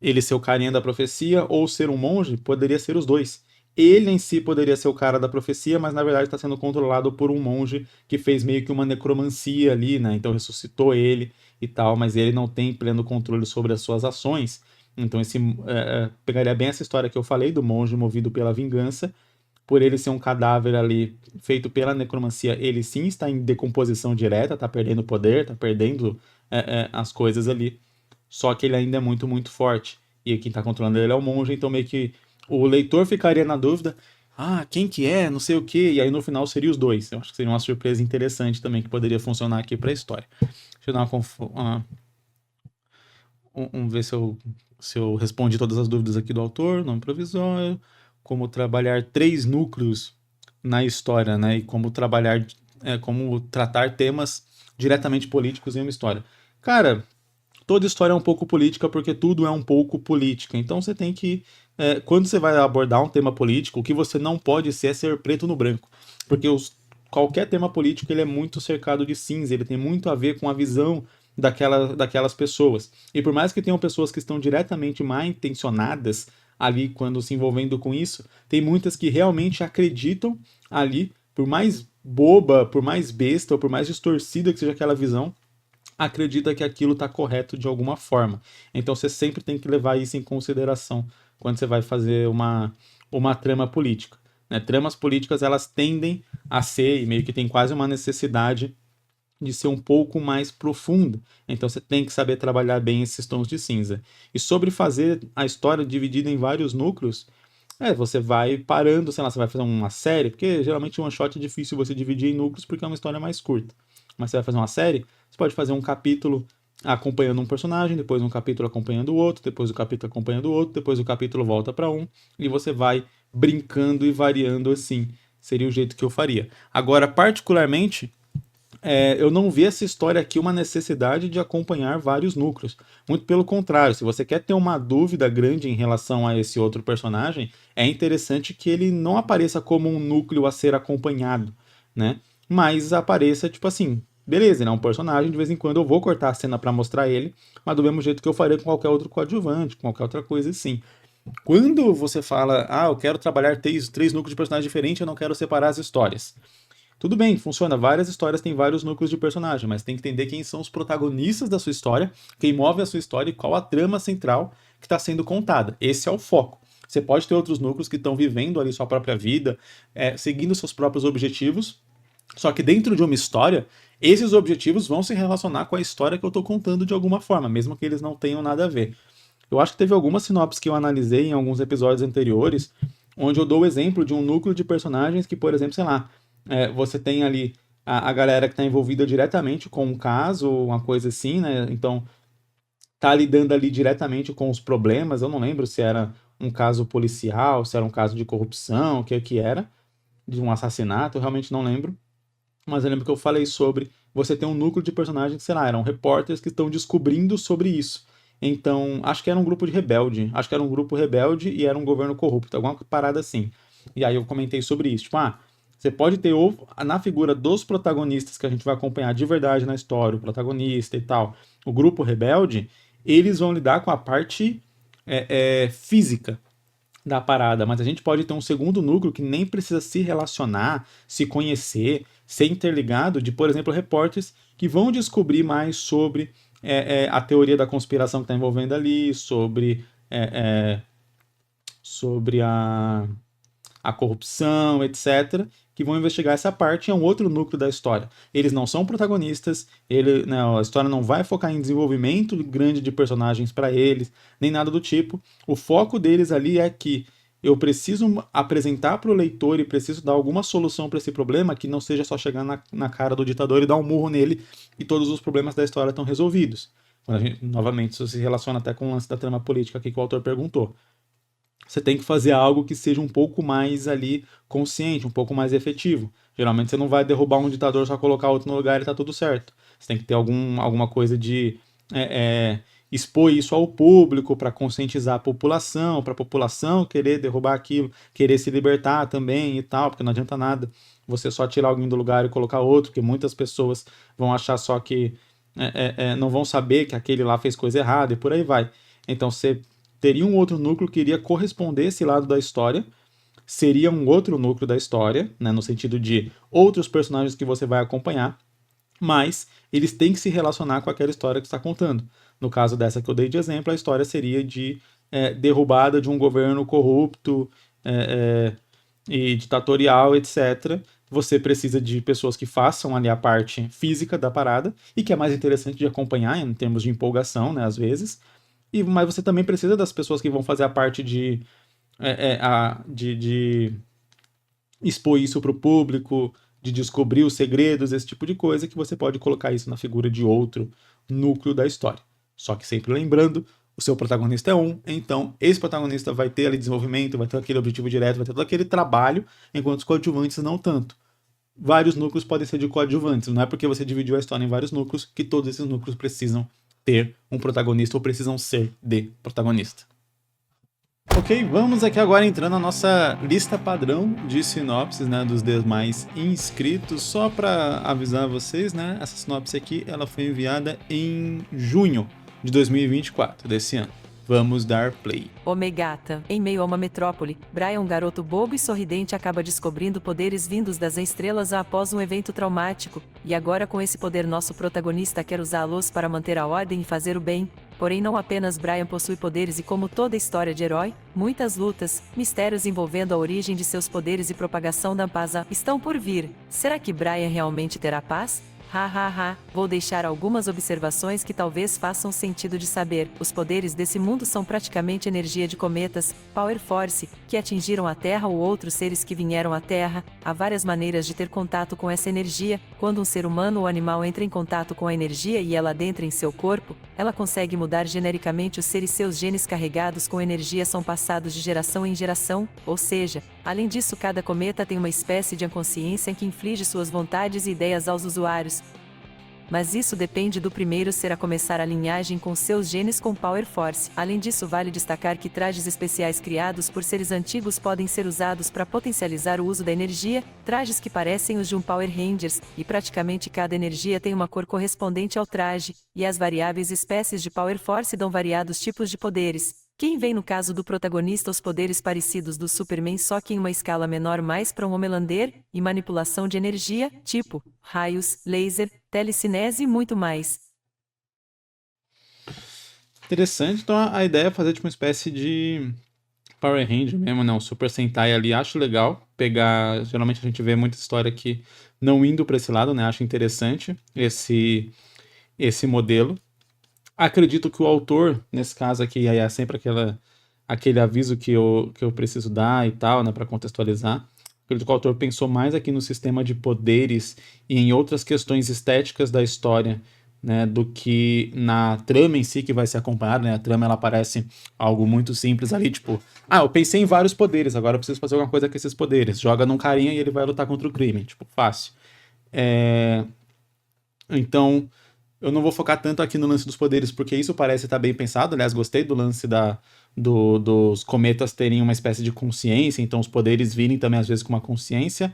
ele ser o carinha da profecia ou ser um monge, poderia ser os dois. Ele em si poderia ser o cara da profecia, mas na verdade está sendo controlado por um monge que fez meio que uma necromancia ali, né? Então ressuscitou ele e tal, mas ele não tem pleno controle sobre as suas ações. Então pegaria bem essa história que eu falei do monge movido pela vingança, por ele ser um cadáver ali feito pela necromancia, ele sim está em decomposição direta, está perdendo poder, está perdendo as coisas ali. Só que ele ainda é muito, muito forte. E quem tá controlando ele é o monge, então meio que o leitor ficaria na dúvida, quem que é, não sei o quê, e aí no final seria os dois. Eu acho que seria uma surpresa interessante também que poderia funcionar aqui pra história. Deixa eu dar ver se eu respondi todas as dúvidas aqui do autor, nome provisório, como trabalhar 3 núcleos na história, né? E como tratar temas diretamente políticos em uma história. Cara, toda história é um pouco política porque tudo é um pouco política. Então você tem que, quando você vai abordar um tema político, o que você não pode ser preto no branco. Porque qualquer tema político ele é muito cercado de cinza, ele tem muito a ver com a visão daquelas pessoas. E por mais que tenham pessoas que estão diretamente mal intencionadas ali quando se envolvendo com isso, tem muitas que realmente acreditam ali, por mais boba, por mais besta ou por mais distorcida que seja aquela visão, acredita que aquilo está correto de alguma forma. Então você sempre tem que levar isso em consideração quando você vai fazer uma trama política. Né? Tramas políticas elas tendem a ser, e meio que tem quase uma necessidade de ser um pouco mais profunda. Então você tem que saber trabalhar bem esses tons de cinza. E sobre fazer a história dividida em vários núcleos, você vai parando, sei lá, você vai fazer uma série, porque geralmente um one shot é difícil você dividir em núcleos porque é uma história mais curta. Mas você vai fazer uma série, você pode fazer um capítulo acompanhando um personagem, depois um capítulo acompanhando o outro, depois o capítulo acompanhando o outro, depois o capítulo volta para um, e você vai brincando e variando assim. Seria o jeito que eu faria. Agora, particularmente, eu não vi essa história aqui uma necessidade de acompanhar vários núcleos. Muito pelo contrário, se você quer ter uma dúvida grande em relação a esse outro personagem, é interessante que ele não apareça como um núcleo a ser acompanhado, né? Mas apareça, tipo assim, beleza, ele é um personagem, de vez em quando eu vou cortar a cena para mostrar ele, mas do mesmo jeito que eu faria com qualquer outro coadjuvante, com qualquer outra coisa assim. Quando você fala, eu quero trabalhar três núcleos de personagem diferentes, eu não quero separar as histórias. Tudo bem, funciona. Várias histórias têm vários núcleos de personagem, mas tem que entender quem são os protagonistas da sua história, quem move a sua história e qual a trama central que está sendo contada. Esse é o foco. Você pode ter outros núcleos que estão vivendo ali sua própria vida, seguindo seus próprios objetivos, só que dentro de uma história, esses objetivos vão se relacionar com a história que eu estou contando de alguma forma, mesmo que eles não tenham nada a ver. Eu acho que teve algumas sinopses que eu analisei em alguns episódios anteriores, onde eu dou o exemplo de um núcleo de personagens que, por exemplo, sei lá, você tem ali a galera que está envolvida diretamente com um caso, uma coisa assim, né? Então, tá lidando ali diretamente com os problemas. Eu não lembro se era um caso policial, se era um caso de corrupção, o que era, de um assassinato, eu realmente não lembro. Mas eu lembro que eu falei sobre você ter um núcleo de personagens, sei lá, eram repórteres que estão descobrindo sobre isso. Então, acho que era um grupo de rebelde. Acho que era um grupo rebelde e era um governo corrupto, alguma parada assim. E aí eu comentei sobre isso. Tipo, você pode ter na figura dos protagonistas que a gente vai acompanhar de verdade na história, o protagonista e tal, o grupo rebelde, eles vão lidar com a parte física da parada, mas a gente pode ter um segundo núcleo que nem precisa se relacionar, se conhecer, ser interligado de, por exemplo, repórteres que vão descobrir mais sobre a teoria da conspiração que está envolvendo ali, sobre a corrupção, etc., que vão investigar essa parte, é um outro núcleo da história. Eles não são protagonistas, a história não vai focar em desenvolvimento grande de personagens para eles, nem nada do tipo. O foco deles ali é que eu preciso apresentar para o leitor e preciso dar alguma solução para esse problema que não seja só chegar na cara do ditador e dar um murro nele e todos os problemas da história estão resolvidos. Novamente, isso se relaciona até com o lance da trama política aqui que o autor perguntou. Você tem que fazer algo que seja um pouco mais ali consciente, um pouco mais efetivo. Geralmente você não vai derrubar um ditador só colocar outro no lugar e tá tudo certo. Você tem que ter alguma coisa de expor isso ao público para conscientizar a população, para a população querer derrubar aquilo, querer se libertar também e tal, porque não adianta nada você só tirar alguém do lugar e colocar outro, porque muitas pessoas vão achar só que não vão saber que aquele lá fez coisa errada e por aí vai. Então você teria um outro núcleo que iria corresponder a esse lado da história, seria um outro núcleo da história, né, no sentido de outros personagens que você vai acompanhar, mas eles têm que se relacionar com aquela história que está contando. No caso dessa que eu dei de exemplo, a história seria de derrubada de um governo corrupto e ditatorial, etc. Você precisa de pessoas que façam ali a parte física da parada, e que é mais interessante de acompanhar em termos de empolgação, né, às vezes. Mas você também precisa das pessoas que vão fazer a parte de expor isso para o público, de descobrir os segredos, esse tipo de coisa, que você pode colocar isso na figura de outro núcleo da história. Só que sempre lembrando, o seu protagonista é um, então esse protagonista vai ter ali desenvolvimento, vai ter aquele objetivo direto, vai ter todo aquele trabalho, enquanto os coadjuvantes não tanto. Vários núcleos podem ser de coadjuvantes, não é porque você dividiu a história em vários núcleos que todos esses núcleos precisam ter um protagonista ou precisam ser de protagonista. Ok, vamos aqui agora entrando na nossa lista padrão de sinopses, né, dos demais inscritos. Só para avisar vocês, né, essa sinopse aqui ela foi enviada em junho de 2024, desse ano. Vamos dar play. Omegata. Em meio a uma metrópole, Brian, um garoto bobo e sorridente, acaba descobrindo poderes vindos das estrelas após um evento traumático, e agora com esse poder nosso protagonista quer usá-los para manter a ordem e fazer o bem. Porém, não apenas Brian possui poderes e, como toda história de herói, muitas lutas, mistérios envolvendo a origem de seus poderes e propagação da paz estão por vir. Será que Brian realmente terá paz? Vou deixar algumas observações que talvez façam sentido de saber. Os poderes desse mundo são praticamente energia de cometas, Power Force, que atingiram a Terra ou outros seres que vieram à Terra. Há várias maneiras de ter contato com essa energia. Quando um ser humano ou animal entra em contato com a energia e ela adentra em seu corpo, ela consegue mudar genericamente o ser, e seus genes carregados com energia são passados de geração em geração, ou seja, além disso, cada cometa tem uma espécie de consciência que inflige suas vontades e ideias aos usuários. Mas isso depende do primeiro ser a começar a linhagem com seus genes com Power Force. Além disso, vale destacar que trajes especiais criados por seres antigos podem ser usados para potencializar o uso da energia, trajes que parecem os de um Power Rangers, e praticamente cada energia tem uma cor correspondente ao traje, e as variáveis espécies de Power Force dão variados tipos de poderes. Quem vem no caso do protagonista os poderes parecidos do Superman, só que em uma escala menor, mais para um Homelander, e manipulação de energia, tipo raios, laser, telecinese e muito mais. Interessante, então a ideia é fazer tipo uma espécie de Power Ranger mesmo, não, Super Sentai ali, acho legal pegar, geralmente a gente vê muita história aqui não indo para esse lado, né, acho interessante esse modelo. Acredito que o autor, nesse caso aqui, aí é sempre aquele aviso que eu preciso dar e tal, né, para contextualizar. Acredito que o autor pensou mais aqui no sistema de poderes e em outras questões estéticas da história, né, do que na trama em si que vai ser acompanhada, né? A trama ela parece algo muito simples ali, tipo, eu pensei em vários poderes, agora eu preciso fazer alguma coisa com esses poderes. Joga num carinha e ele vai lutar contra o crime, tipo, fácil. Então, eu não vou focar tanto aqui no lance dos poderes, porque isso parece estar bem pensado. Aliás, gostei do lance dos cometas terem uma espécie de consciência, então os poderes virem também às vezes com uma consciência.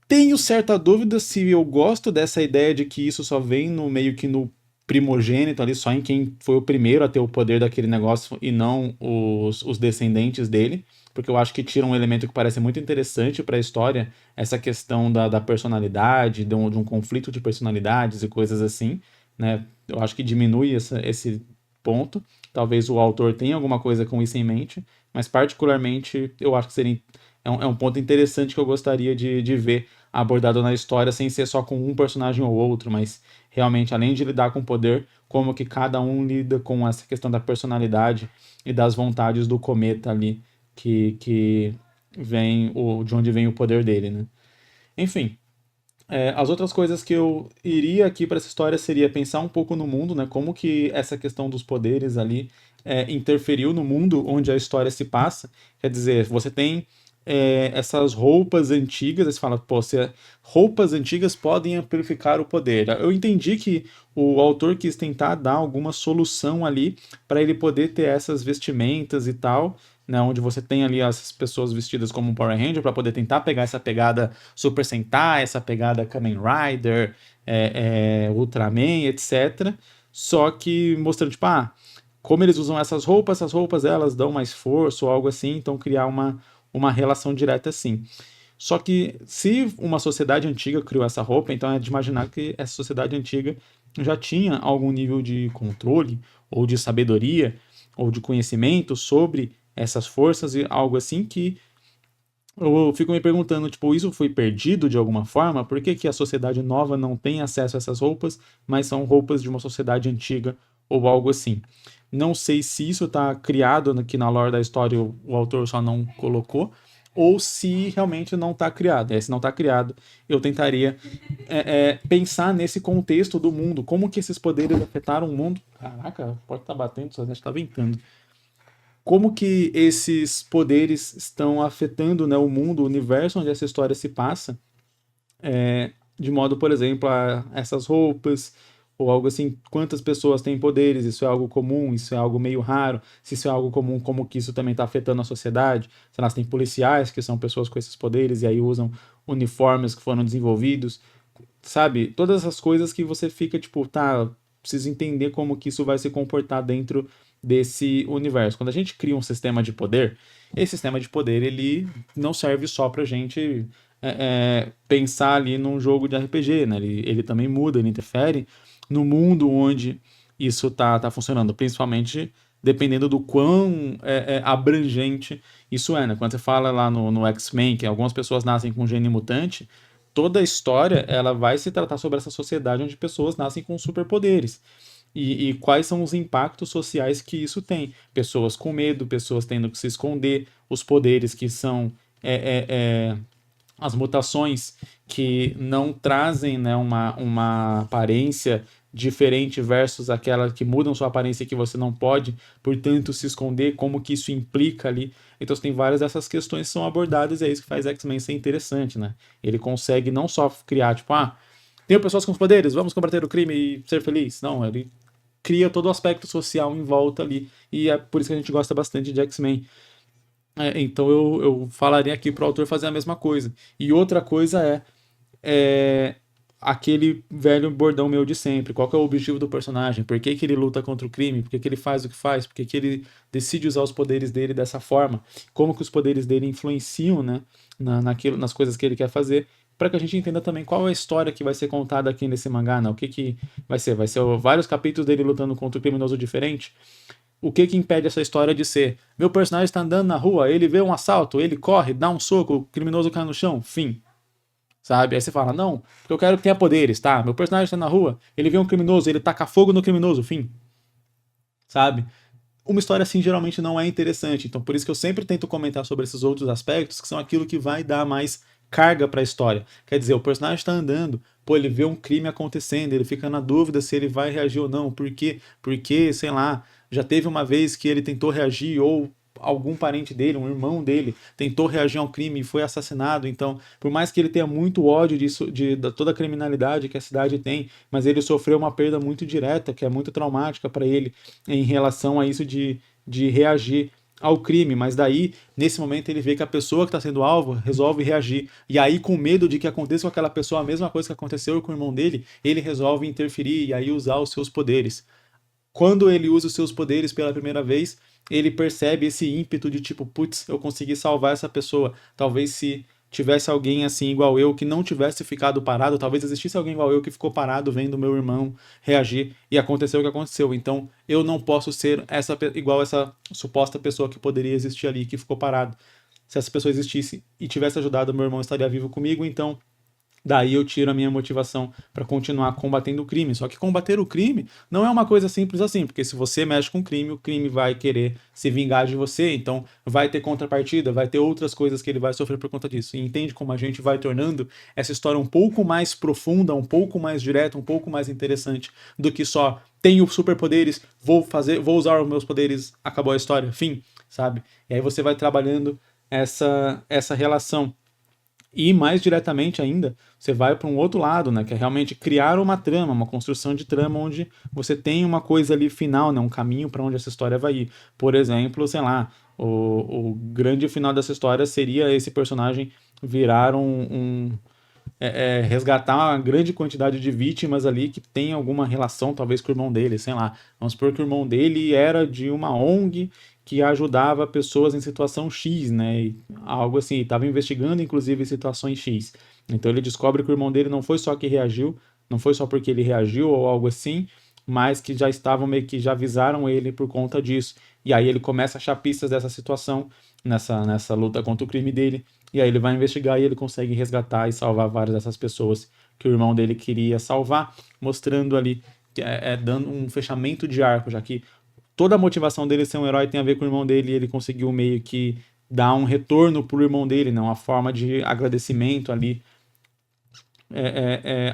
Tenho certa dúvida se eu gosto dessa ideia de que isso só vem no meio que no primogênito ali, só em quem foi o primeiro a ter o poder daquele negócio e não os descendentes dele, porque eu acho que tira um elemento que parece muito interessante para a história, essa questão da personalidade, de um conflito de personalidades e coisas assim, né? Eu acho que diminui esse ponto. Talvez o autor tenha alguma coisa com isso em mente, mas particularmente eu acho que seria um ponto interessante que eu gostaria de ver abordado na história, sem ser só com um personagem ou outro, mas realmente, além de lidar com o poder, como que cada um lida com essa questão da personalidade e das vontades do cometa ali, que vem, de onde vem o poder dele, né? Enfim, as outras coisas que eu iria aqui para essa história seria pensar um pouco no mundo, né? Como que essa questão dos poderes ali interferiu no mundo onde a história se passa. Quer dizer, você tem essas roupas antigas, aí você fala, pô, roupas antigas podem amplificar o poder. Eu entendi que o autor quis tentar dar alguma solução ali para ele poder ter essas vestimentas e tal, né, onde você tem ali as pessoas vestidas como um Power Ranger para poder tentar pegar essa pegada Super Sentai, essa pegada Kamen Rider, Ultraman, etc. Só que mostrando, tipo, como eles usam essas roupas elas dão mais força ou algo assim, então criar uma relação direta assim. Só que se uma sociedade antiga criou essa roupa, então é de imaginar que essa sociedade antiga já tinha algum nível de controle, ou de sabedoria, ou de conhecimento sobre essas forças e algo assim que eu fico me perguntando, tipo, isso foi perdido de alguma forma? Por que que a sociedade nova não tem acesso a essas roupas, mas são roupas de uma sociedade antiga ou algo assim? Não sei se isso está criado aqui na lore da história, o autor só não colocou, ou se realmente não está criado. Se não está criado, eu tentaria pensar nesse contexto do mundo, como que esses poderes afetaram o mundo. Caraca, pode estar batendo, só está ventando. Como que esses poderes estão afetando, né, o mundo, o universo onde essa história se passa, de modo, por exemplo, a essas roupas, ou algo assim, quantas pessoas têm poderes, isso é algo comum, isso é algo meio raro, se isso é algo comum, como que isso também está afetando a sociedade, sei lá, se tem policiais que são pessoas com esses poderes e aí usam uniformes que foram desenvolvidos, sabe? Todas essas coisas que você fica, tipo, tá, preciso entender como que isso vai se comportar dentro desse universo. Quando a gente cria um sistema de poder, esse sistema de poder, ele não serve só pra gente pensar ali num jogo de RPG, né? Ele também muda, ele interfere no mundo onde isso tá funcionando, principalmente dependendo do quão abrangente isso é, né? Quando você fala lá no X-Men que algumas pessoas nascem com gene mutante, toda a história ela vai se tratar sobre essa sociedade onde pessoas nascem com superpoderes. E quais são os impactos sociais que isso tem. Pessoas com medo, pessoas tendo que se esconder, os poderes que são as mutações que não trazem, né, uma aparência diferente versus aquela que mudam sua aparência que você não pode, portanto, se esconder, como que isso implica ali. Então, você tem várias dessas questões que são abordadas e é isso que faz X-Men ser interessante, né? Ele consegue não só criar, tipo, tem pessoas com os poderes, vamos combater o crime e ser feliz. Não, ele cria todo o aspecto social em volta ali e é por isso que a gente gosta bastante de X-Men. Então eu falaria aqui pro autor fazer a mesma coisa. E outra coisa é aquele velho bordão meu de sempre. Qual que é o objetivo do personagem? Por que que ele luta contra o crime? Por que que ele faz o que faz? Por que que ele decide usar os poderes dele dessa forma? Como que os poderes dele influenciam, né, nas coisas que ele quer fazer? Para que a gente entenda também qual é a história que vai ser contada aqui nesse mangá, né? O que que vai ser? Vai ser vários capítulos dele lutando contra um criminoso diferente? O que que impede essa história de ser? Meu personagem está andando na rua, ele vê um assalto, ele corre, dá um soco, o criminoso cai no chão, fim. Sabe? Aí você fala, não, porque eu quero que tenha poderes, tá? Meu personagem está na rua, ele vê um criminoso, ele taca fogo no criminoso, fim. Sabe? Uma história assim geralmente não é interessante, então por isso que eu sempre tento comentar sobre esses outros aspectos, que são aquilo que vai dar mais carga para a história. Quer dizer, o personagem está andando, pô, ele vê um crime acontecendo, ele fica na dúvida se ele vai reagir ou não. Por quê? Porque, sei lá, já teve uma vez que ele tentou reagir ou algum parente dele, um irmão dele, tentou reagir a um crime e foi assassinado. Então, por mais que ele tenha muito ódio disso, de toda a criminalidade que a cidade tem, mas ele sofreu uma perda muito direta, que é muito traumática para ele em relação a isso de reagir ao crime, mas daí, nesse momento, ele vê que a pessoa que está sendo alvo resolve reagir. E aí, com medo de que aconteça com aquela pessoa a mesma coisa que aconteceu com o irmão dele, ele resolve interferir e aí usar os seus poderes. Quando ele usa os seus poderes pela primeira vez, ele percebe esse ímpeto de tipo, putz, eu consegui salvar essa pessoa. Talvez se tivesse alguém assim igual eu que não tivesse ficado parado, talvez existisse alguém igual eu que ficou parado vendo meu irmão reagir e aconteceu o que aconteceu. Então, eu não posso ser igual essa suposta pessoa que poderia existir ali que ficou parado. Se essa pessoa existisse e tivesse ajudado, meu irmão estaria vivo comigo, então daí eu tiro a minha motivação para continuar combatendo o crime. Só que combater o crime não é uma coisa simples assim, porque se você mexe com o crime vai querer se vingar de você, então vai ter contrapartida, vai ter outras coisas que ele vai sofrer por conta disso. E entende como a gente vai tornando essa história um pouco mais profunda, um pouco mais direta, um pouco mais interessante do que só tenho superpoderes, vou usar os meus poderes, acabou a história, fim, sabe? E aí você vai trabalhando essa relação. E mais diretamente ainda, você vai para um outro lado, né, que é realmente criar uma trama, uma construção de trama onde você tem uma coisa ali final, né, um caminho para onde essa história vai ir. Por exemplo, sei lá, o grande final dessa história seria esse personagem virar resgatar uma grande quantidade de vítimas ali que tem alguma relação, talvez, com o irmão dele, sei lá. Vamos supor que o irmão dele era de uma ONG que ajudava pessoas em situação X, né? Algo assim, estava investigando, inclusive, situações X. Então ele descobre que o irmão dele não foi só que reagiu, não foi só porque ele reagiu ou algo assim, mas que já estavam meio que já avisaram ele por conta disso. E aí ele começa a achar pistas dessa situação, nessa luta contra o crime dele. E aí ele vai investigar e ele consegue resgatar e salvar várias dessas pessoas que o irmão dele queria salvar, mostrando ali, dando um fechamento de arco, já que toda a motivação dele ser um herói tem a ver com o irmão dele e ele conseguiu meio que dar um retorno pro irmão dele, né? Uma forma de agradecimento ali,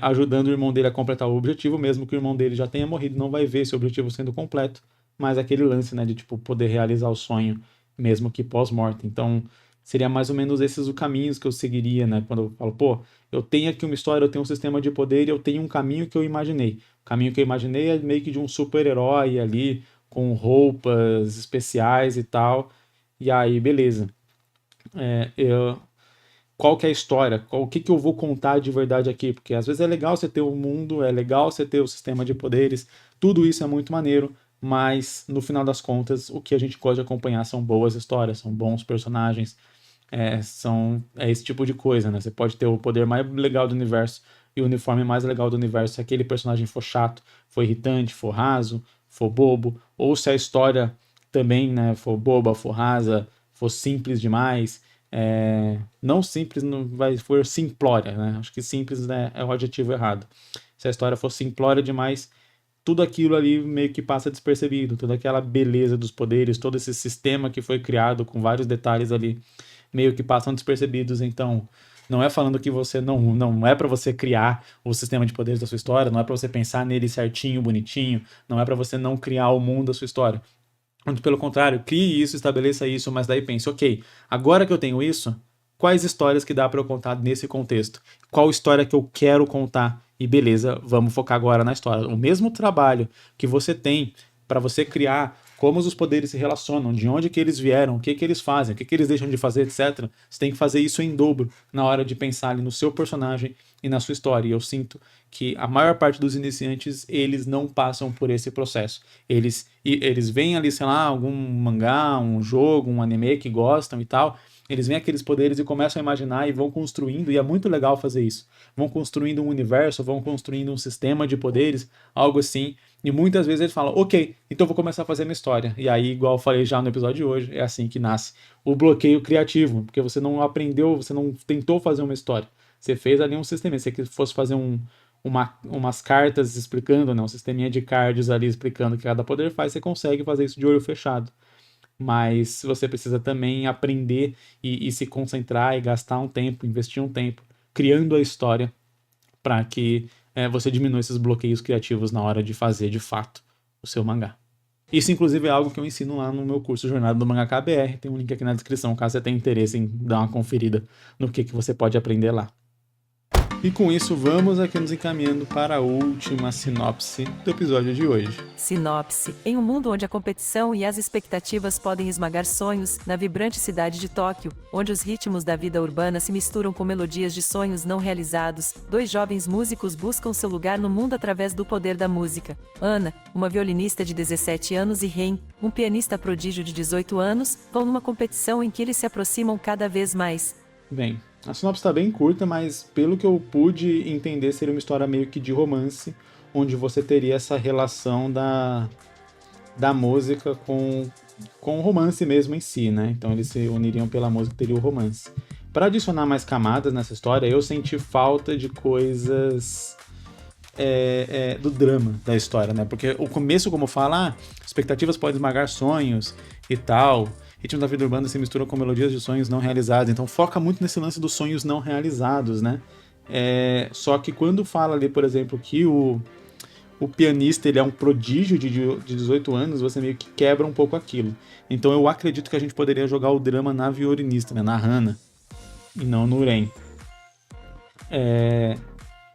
ajudando o irmão dele a completar o objetivo, mesmo que o irmão dele já tenha morrido, não vai ver esse objetivo sendo completo, mas aquele lance, né, de tipo poder realizar o sonho, mesmo que pós-morte. Então, seria mais ou menos esses os caminhos que eu seguiria, né? Quando eu falo, pô, eu tenho aqui uma história, eu tenho um sistema de poder e eu tenho um caminho que eu imaginei. O caminho que eu imaginei é meio que de um super-herói ali, com roupas especiais e tal. E aí, beleza. Qual que é a história? O que eu vou contar de verdade aqui? Porque às vezes é legal você ter o mundo, é legal você ter o sistema de poderes, tudo isso é muito maneiro, mas no final das contas, o que a gente gosta de acompanhar são boas histórias, são bons personagens, é esse tipo de coisa, né? Você pode ter o poder mais legal do universo e o uniforme mais legal do universo se aquele personagem for chato, for irritante, for raso, for bobo, ou se a história também, né, for boba, for rasa, for simples demais. Não simples, não vai for simplória, né? Acho que simples, né, é o adjetivo errado. Se a história for simplória demais, tudo aquilo ali meio que passa despercebido, toda aquela beleza dos poderes, todo esse sistema que foi criado com vários detalhes ali meio que passam despercebidos. Então, não é falando que você não é para você criar o sistema de poderes da sua história, não é para você pensar nele certinho, bonitinho, não é para você não criar o mundo da sua história. Muito pelo contrário, crie isso, estabeleça isso, mas daí pense, ok, agora que eu tenho isso, quais histórias que dá para eu contar nesse contexto? Qual história que eu quero contar? E beleza, vamos focar agora na história. O mesmo trabalho que você tem para você criar como os poderes se relacionam, de onde que eles vieram, o que que eles fazem, o que que eles deixam de fazer, etc. Você tem que fazer isso em dobro na hora de pensar ali no seu personagem e na sua história. E eu sinto que a maior parte dos iniciantes, eles não passam por esse processo. Eles veem ali, sei lá, algum mangá, um jogo, um anime que gostam e tal, eles veem aqueles poderes e começam a imaginar e vão construindo, e é muito legal fazer isso. Vão construindo um universo, vão construindo um sistema de poderes, algo assim, e muitas vezes eles falam, ok, então eu vou começar a fazer minha história. E aí, igual eu falei já no episódio de hoje, é assim que nasce o bloqueio criativo, porque você não aprendeu, você não tentou fazer uma história. Você fez ali um sistema, se você fosse fazer umas cartas explicando, né, um sisteminha de cards ali explicando o que cada poder faz, você consegue fazer isso de olho fechado. Mas você precisa também aprender e se concentrar e gastar um tempo, investir um tempo criando a história para que você diminua esses bloqueios criativos na hora de fazer de fato o seu mangá. Isso, inclusive, é algo que eu ensino lá no meu curso Jornada do Mangaka BR. Tem um link aqui na descrição, caso você tenha interesse em dar uma conferida no que você pode aprender lá. E com isso, vamos aqui nos encaminhando para a última sinopse do episódio de hoje. Sinopse. Em um mundo onde a competição e as expectativas podem esmagar sonhos, na vibrante cidade de Tóquio, onde os ritmos da vida urbana se misturam com melodias de sonhos não realizados, dois jovens músicos buscam seu lugar no mundo através do poder da música. Ana, uma violinista de 17 anos, e Ren, um pianista prodígio de 18 anos, vão numa competição em que eles se aproximam cada vez mais. Bem, a sinopse está bem curta, mas pelo que eu pude entender, seria uma história meio que de romance, onde você teria essa relação da música com o romance mesmo em si, né? Então eles se uniriam pela música e teria o romance. Para adicionar mais camadas nessa história, eu senti falta de coisas do drama da história, né? Porque o começo, como fala, expectativas podem esmagar sonhos e tal. Ritmo da vida urbana se mistura com melodias de sonhos não realizados. Então foca muito nesse lance dos sonhos não realizados, né? Só que quando fala ali, por exemplo, que o o pianista ele é um prodígio de 18 anos, você meio que quebra um pouco aquilo. Então eu acredito que a gente poderia jogar o drama na violinista, né, na Hana, e não no Ren.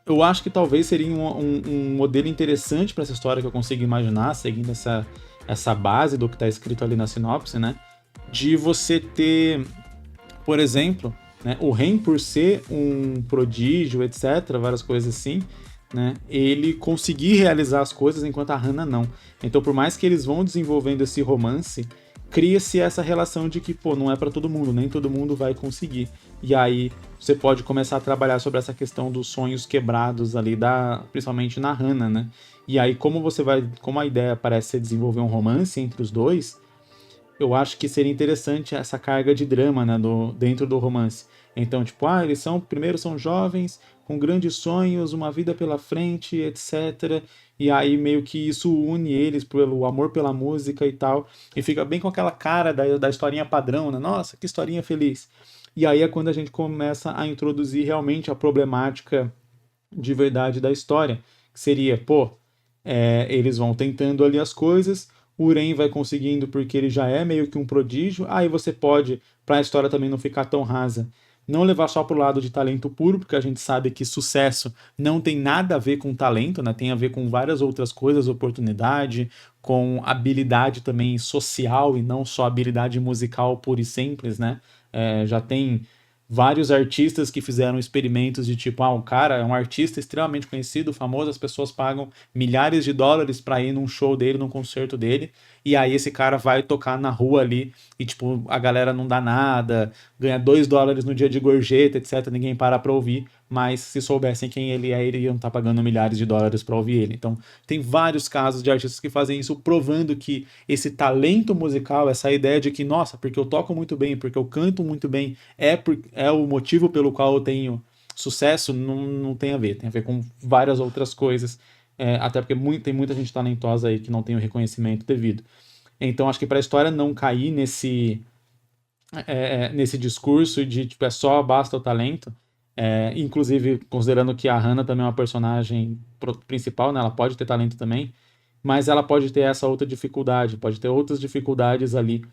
Eu acho que talvez seria um modelo interessante para essa história que eu consigo imaginar, seguindo essa base do que está escrito ali na sinopse, né? De você ter, por exemplo, né, o Ren, por ser um prodígio, etc., várias coisas assim, né, ele conseguir realizar as coisas enquanto a Hana não. Então, por mais que eles vão desenvolvendo esse romance, cria-se essa relação de que, pô, não é para todo mundo, nem todo mundo vai conseguir. E aí você pode começar a trabalhar sobre essa questão dos sonhos quebrados ali, principalmente na Hana, né? E aí, como a ideia parece ser desenvolver um romance entre os dois, eu acho que seria interessante essa carga de drama, né, dentro do romance. Então, tipo, eles primeiro são jovens, com grandes sonhos, uma vida pela frente, etc. E aí meio que isso une eles pelo amor pela música e tal, e fica bem com aquela cara da historinha padrão, né? Nossa, que historinha feliz. E aí é quando a gente começa a introduzir realmente a problemática de verdade da história, que seria, pô, eles vão tentando ali as coisas, o Uren vai conseguindo porque ele já é meio que um prodígio, aí você pode, para a história também não ficar tão rasa, não levar só pro lado de talento puro, porque a gente sabe que sucesso não tem nada a ver com talento, né? Tem a ver com várias outras coisas, oportunidade, com habilidade também social e não só habilidade musical pura e simples, né? Já tem vários artistas que fizeram experimentos de tipo, um cara é um artista extremamente conhecido, famoso, as pessoas pagam milhares de dólares para ir num show dele, num concerto dele, e aí esse cara vai tocar na rua ali e tipo, a galera não dá nada, ganha $2 no dia de gorjeta, etc, ninguém para pra ouvir, mas se soubessem quem ele é, iriam estar pagando milhares de dólares para ouvir ele. Então, tem vários casos de artistas que fazem isso, provando que esse talento musical, essa ideia de que, nossa, porque eu toco muito bem, porque eu canto muito bem, é o motivo pelo qual eu tenho sucesso, não tem a ver. Tem a ver com várias outras coisas. Até porque tem muita gente talentosa aí que não tem o reconhecimento devido. Então, acho que para a história não cair nesse discurso de tipo, só basta o talento, inclusive considerando que a Hana também é uma personagem principal, né? Ela pode ter talento também, mas ela pode ter essa outra dificuldade, pode ter outras dificuldades ali,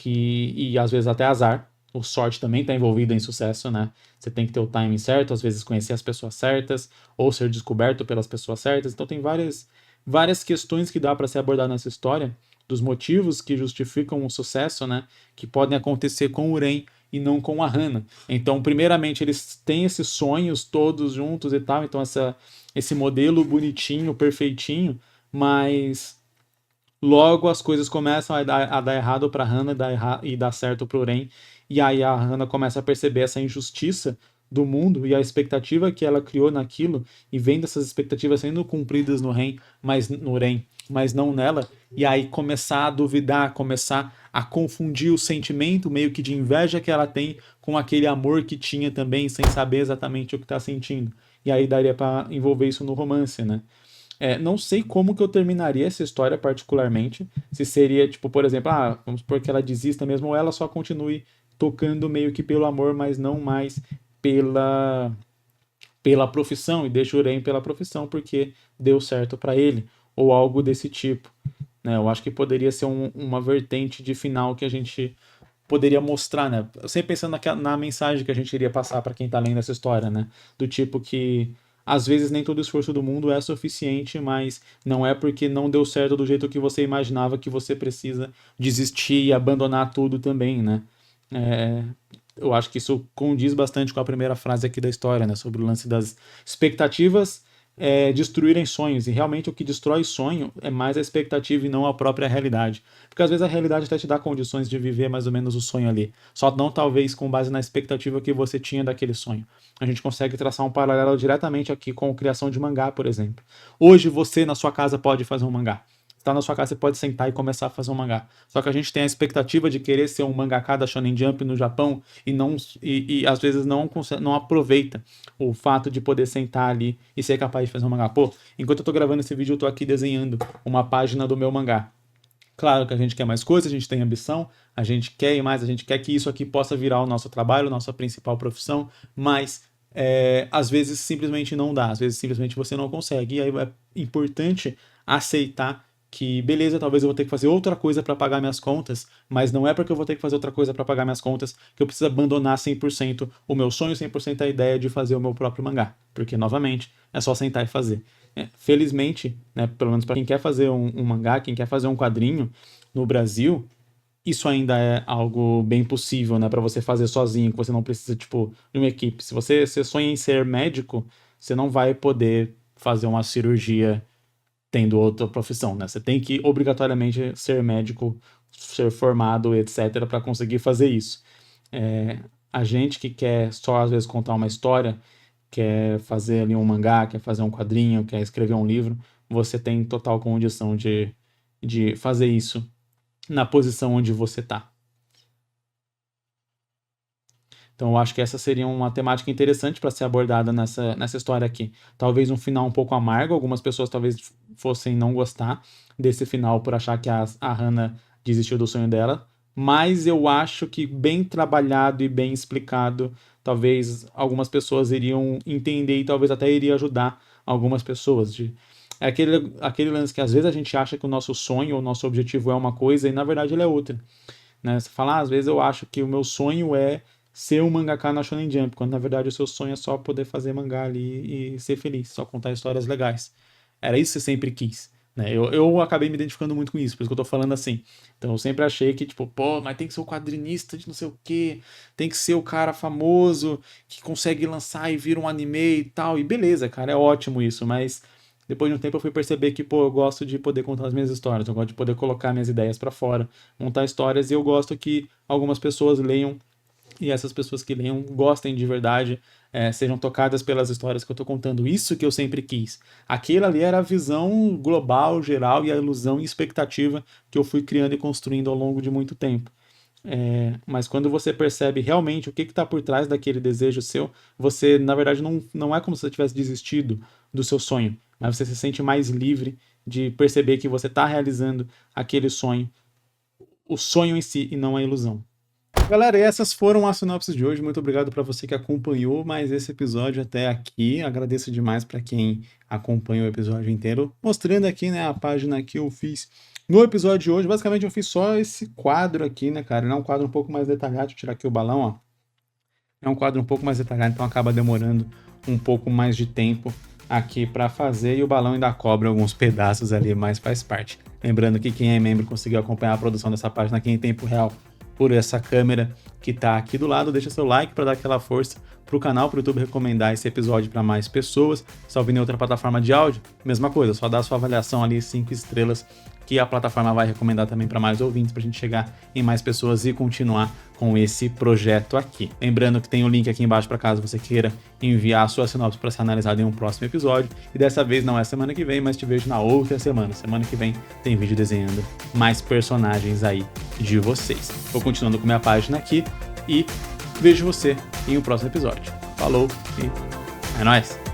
e às vezes até azar. O sorte também está envolvida em sucesso, né? Você tem que ter o timing certo, às vezes conhecer as pessoas certas, ou ser descoberto pelas pessoas certas. Então tem várias questões que dá para ser abordar nessa história, dos motivos que justificam o sucesso, né? Que podem acontecer com o Uren e não com a Hana. Então, primeiramente, eles têm esses sonhos todos juntos e tal, então esse modelo bonitinho, perfeitinho, mas logo as coisas começam a dar errado para a Hana e dar certo para o Uren, e aí a Hana começa a perceber essa injustiça do mundo e a expectativa que ela criou naquilo, e vendo essas expectativas sendo cumpridas no Ren, mas não nela, e aí começar a duvidar, começar a confundir o sentimento meio que de inveja que ela tem com aquele amor que tinha também, sem saber exatamente o que está sentindo. E aí daria para envolver isso no romance, né? Não sei como que eu terminaria essa história particularmente, se seria, tipo, por exemplo, vamos supor que ela desista mesmo, ou ela só continue tocando meio que pelo amor, mas não mais pela, pela profissão, e deixa o Ren pela profissão porque deu certo para ele, ou algo desse tipo, né? Eu acho que poderia ser uma vertente de final que a gente poderia mostrar, né? Eu sempre pensando na mensagem que a gente iria passar para quem tá lendo essa história, né? Do tipo que às vezes nem todo esforço do mundo é suficiente, mas não é porque não deu certo do jeito que você imaginava que você precisa desistir e abandonar tudo também, né? É, eu acho que isso condiz bastante com a primeira frase aqui da história, né? Sobre o lance das expectativas destruírem sonhos. E realmente o que destrói sonho é mais a expectativa e não a própria realidade. Porque às vezes a realidade até te dá condições de viver mais ou menos o sonho ali. Só não talvez com base na expectativa que você tinha daquele sonho. A gente consegue traçar um paralelo diretamente aqui com a criação de mangá, por exemplo. Hoje você na sua casa pode fazer um mangá. Está na sua casa, você pode sentar e começar a fazer um mangá. Só que a gente tem a expectativa de querer ser um mangaka da Shonen Jump no Japão e às vezes não aproveita o fato de poder sentar ali e ser capaz de fazer um mangá. Pô, enquanto eu tô gravando esse vídeo, eu tô aqui desenhando uma página do meu mangá. Claro que a gente quer mais coisas, a gente tem ambição, a gente quer ir mais, a gente quer que isso aqui possa virar o nosso trabalho, nossa principal profissão, mas às vezes simplesmente não dá, às vezes simplesmente você não consegue. E aí é importante aceitar que, beleza, talvez eu vou ter que fazer outra coisa para pagar minhas contas, mas não é porque eu vou ter que fazer outra coisa para pagar minhas contas que eu preciso abandonar 100% o meu sonho, 100% a ideia de fazer o meu próprio mangá. Porque, novamente, é só sentar e fazer. Felizmente, né, pelo menos para quem quer fazer um mangá, quem quer fazer um quadrinho no Brasil, isso ainda é algo bem possível, né, para você fazer sozinho, que você não precisa, tipo, de uma equipe. Se você sonha em ser médico, você não vai poder fazer uma cirurgia tendo outra profissão, né? Você tem que obrigatoriamente ser médico, ser formado, etc, para conseguir fazer isso. A gente que quer só às vezes contar uma história, quer fazer ali um mangá, quer fazer um quadrinho, quer escrever um livro, você tem total condição de fazer isso na posição onde você tá. Então eu acho que essa seria uma temática interessante para ser abordada nessa história aqui. Talvez um final um pouco amargo, algumas pessoas talvez fossem não gostar desse final por achar que a Hana desistiu do sonho dela, mas eu acho que bem trabalhado e bem explicado, talvez algumas pessoas iriam entender e talvez até iria ajudar algumas pessoas. É aquele lance que às vezes a gente acha que o nosso sonho, o nosso objetivo é uma coisa e na verdade ele é outra. Né? Você fala, às vezes eu acho que o meu sonho é ser um mangaka na Shonen Jump, quando na verdade o seu sonho é só poder fazer mangá ali e ser feliz, só contar histórias legais. Era isso que você sempre quis. Né? Eu acabei me identificando muito com isso, por isso que eu tô falando assim. Então eu sempre achei que, tipo, pô, mas tem que ser o quadrinista de não sei o quê, tem que ser o cara famoso que consegue lançar e vira um anime e tal. E beleza, cara, é ótimo isso, mas depois de um tempo eu fui perceber que, pô, eu gosto de poder contar as minhas histórias, eu gosto de poder colocar minhas ideias pra fora, montar histórias, e eu gosto que algumas pessoas leiam e essas pessoas que leiam gostem de verdade, sejam tocadas pelas histórias que eu tô contando. Isso que eu sempre quis. Aquilo ali era a visão global, geral, e a ilusão e expectativa que eu fui criando e construindo ao longo de muito tempo. Mas quando você percebe realmente o que está por trás daquele desejo seu, você, na verdade, não é como se você tivesse desistido do seu sonho, mas você se sente mais livre de perceber que você está realizando aquele sonho, o sonho em si, e não a ilusão. Galera, essas foram as sinopses de hoje. Muito obrigado para você que acompanhou mais esse episódio até aqui. Agradeço demais para quem acompanhou o episódio inteiro. Mostrando aqui, né, a página que eu fiz no episódio de hoje. Basicamente eu fiz só esse quadro aqui, né, cara? Ele é um quadro um pouco mais detalhado. Deixa eu tirar aqui o balão, ó. É um quadro um pouco mais detalhado, então acaba demorando um pouco mais de tempo aqui para fazer, e o balão ainda cobra alguns pedaços ali, mas faz parte. Lembrando que quem é membro conseguiu acompanhar a produção dessa página aqui em tempo real por essa câmera que tá aqui do lado. Deixa seu like para dar aquela força pro canal, pro YouTube recomendar esse episódio para mais pessoas. Se ouvir em outra plataforma de áudio, mesma coisa, só dá a sua avaliação ali 5 estrelas, que a plataforma vai recomendar também para mais ouvintes, pra gente chegar em mais pessoas e continuar com esse projeto aqui. Lembrando que tem o link aqui embaixo para caso você queira enviar a sua sinopse para ser analisada em um próximo episódio. E dessa vez não é semana que vem, mas te vejo na outra semana. Semana que vem tem vídeo desenhando mais personagens aí de vocês. Vou continuando com minha página aqui e vejo você em um próximo episódio. Falou e é nóis!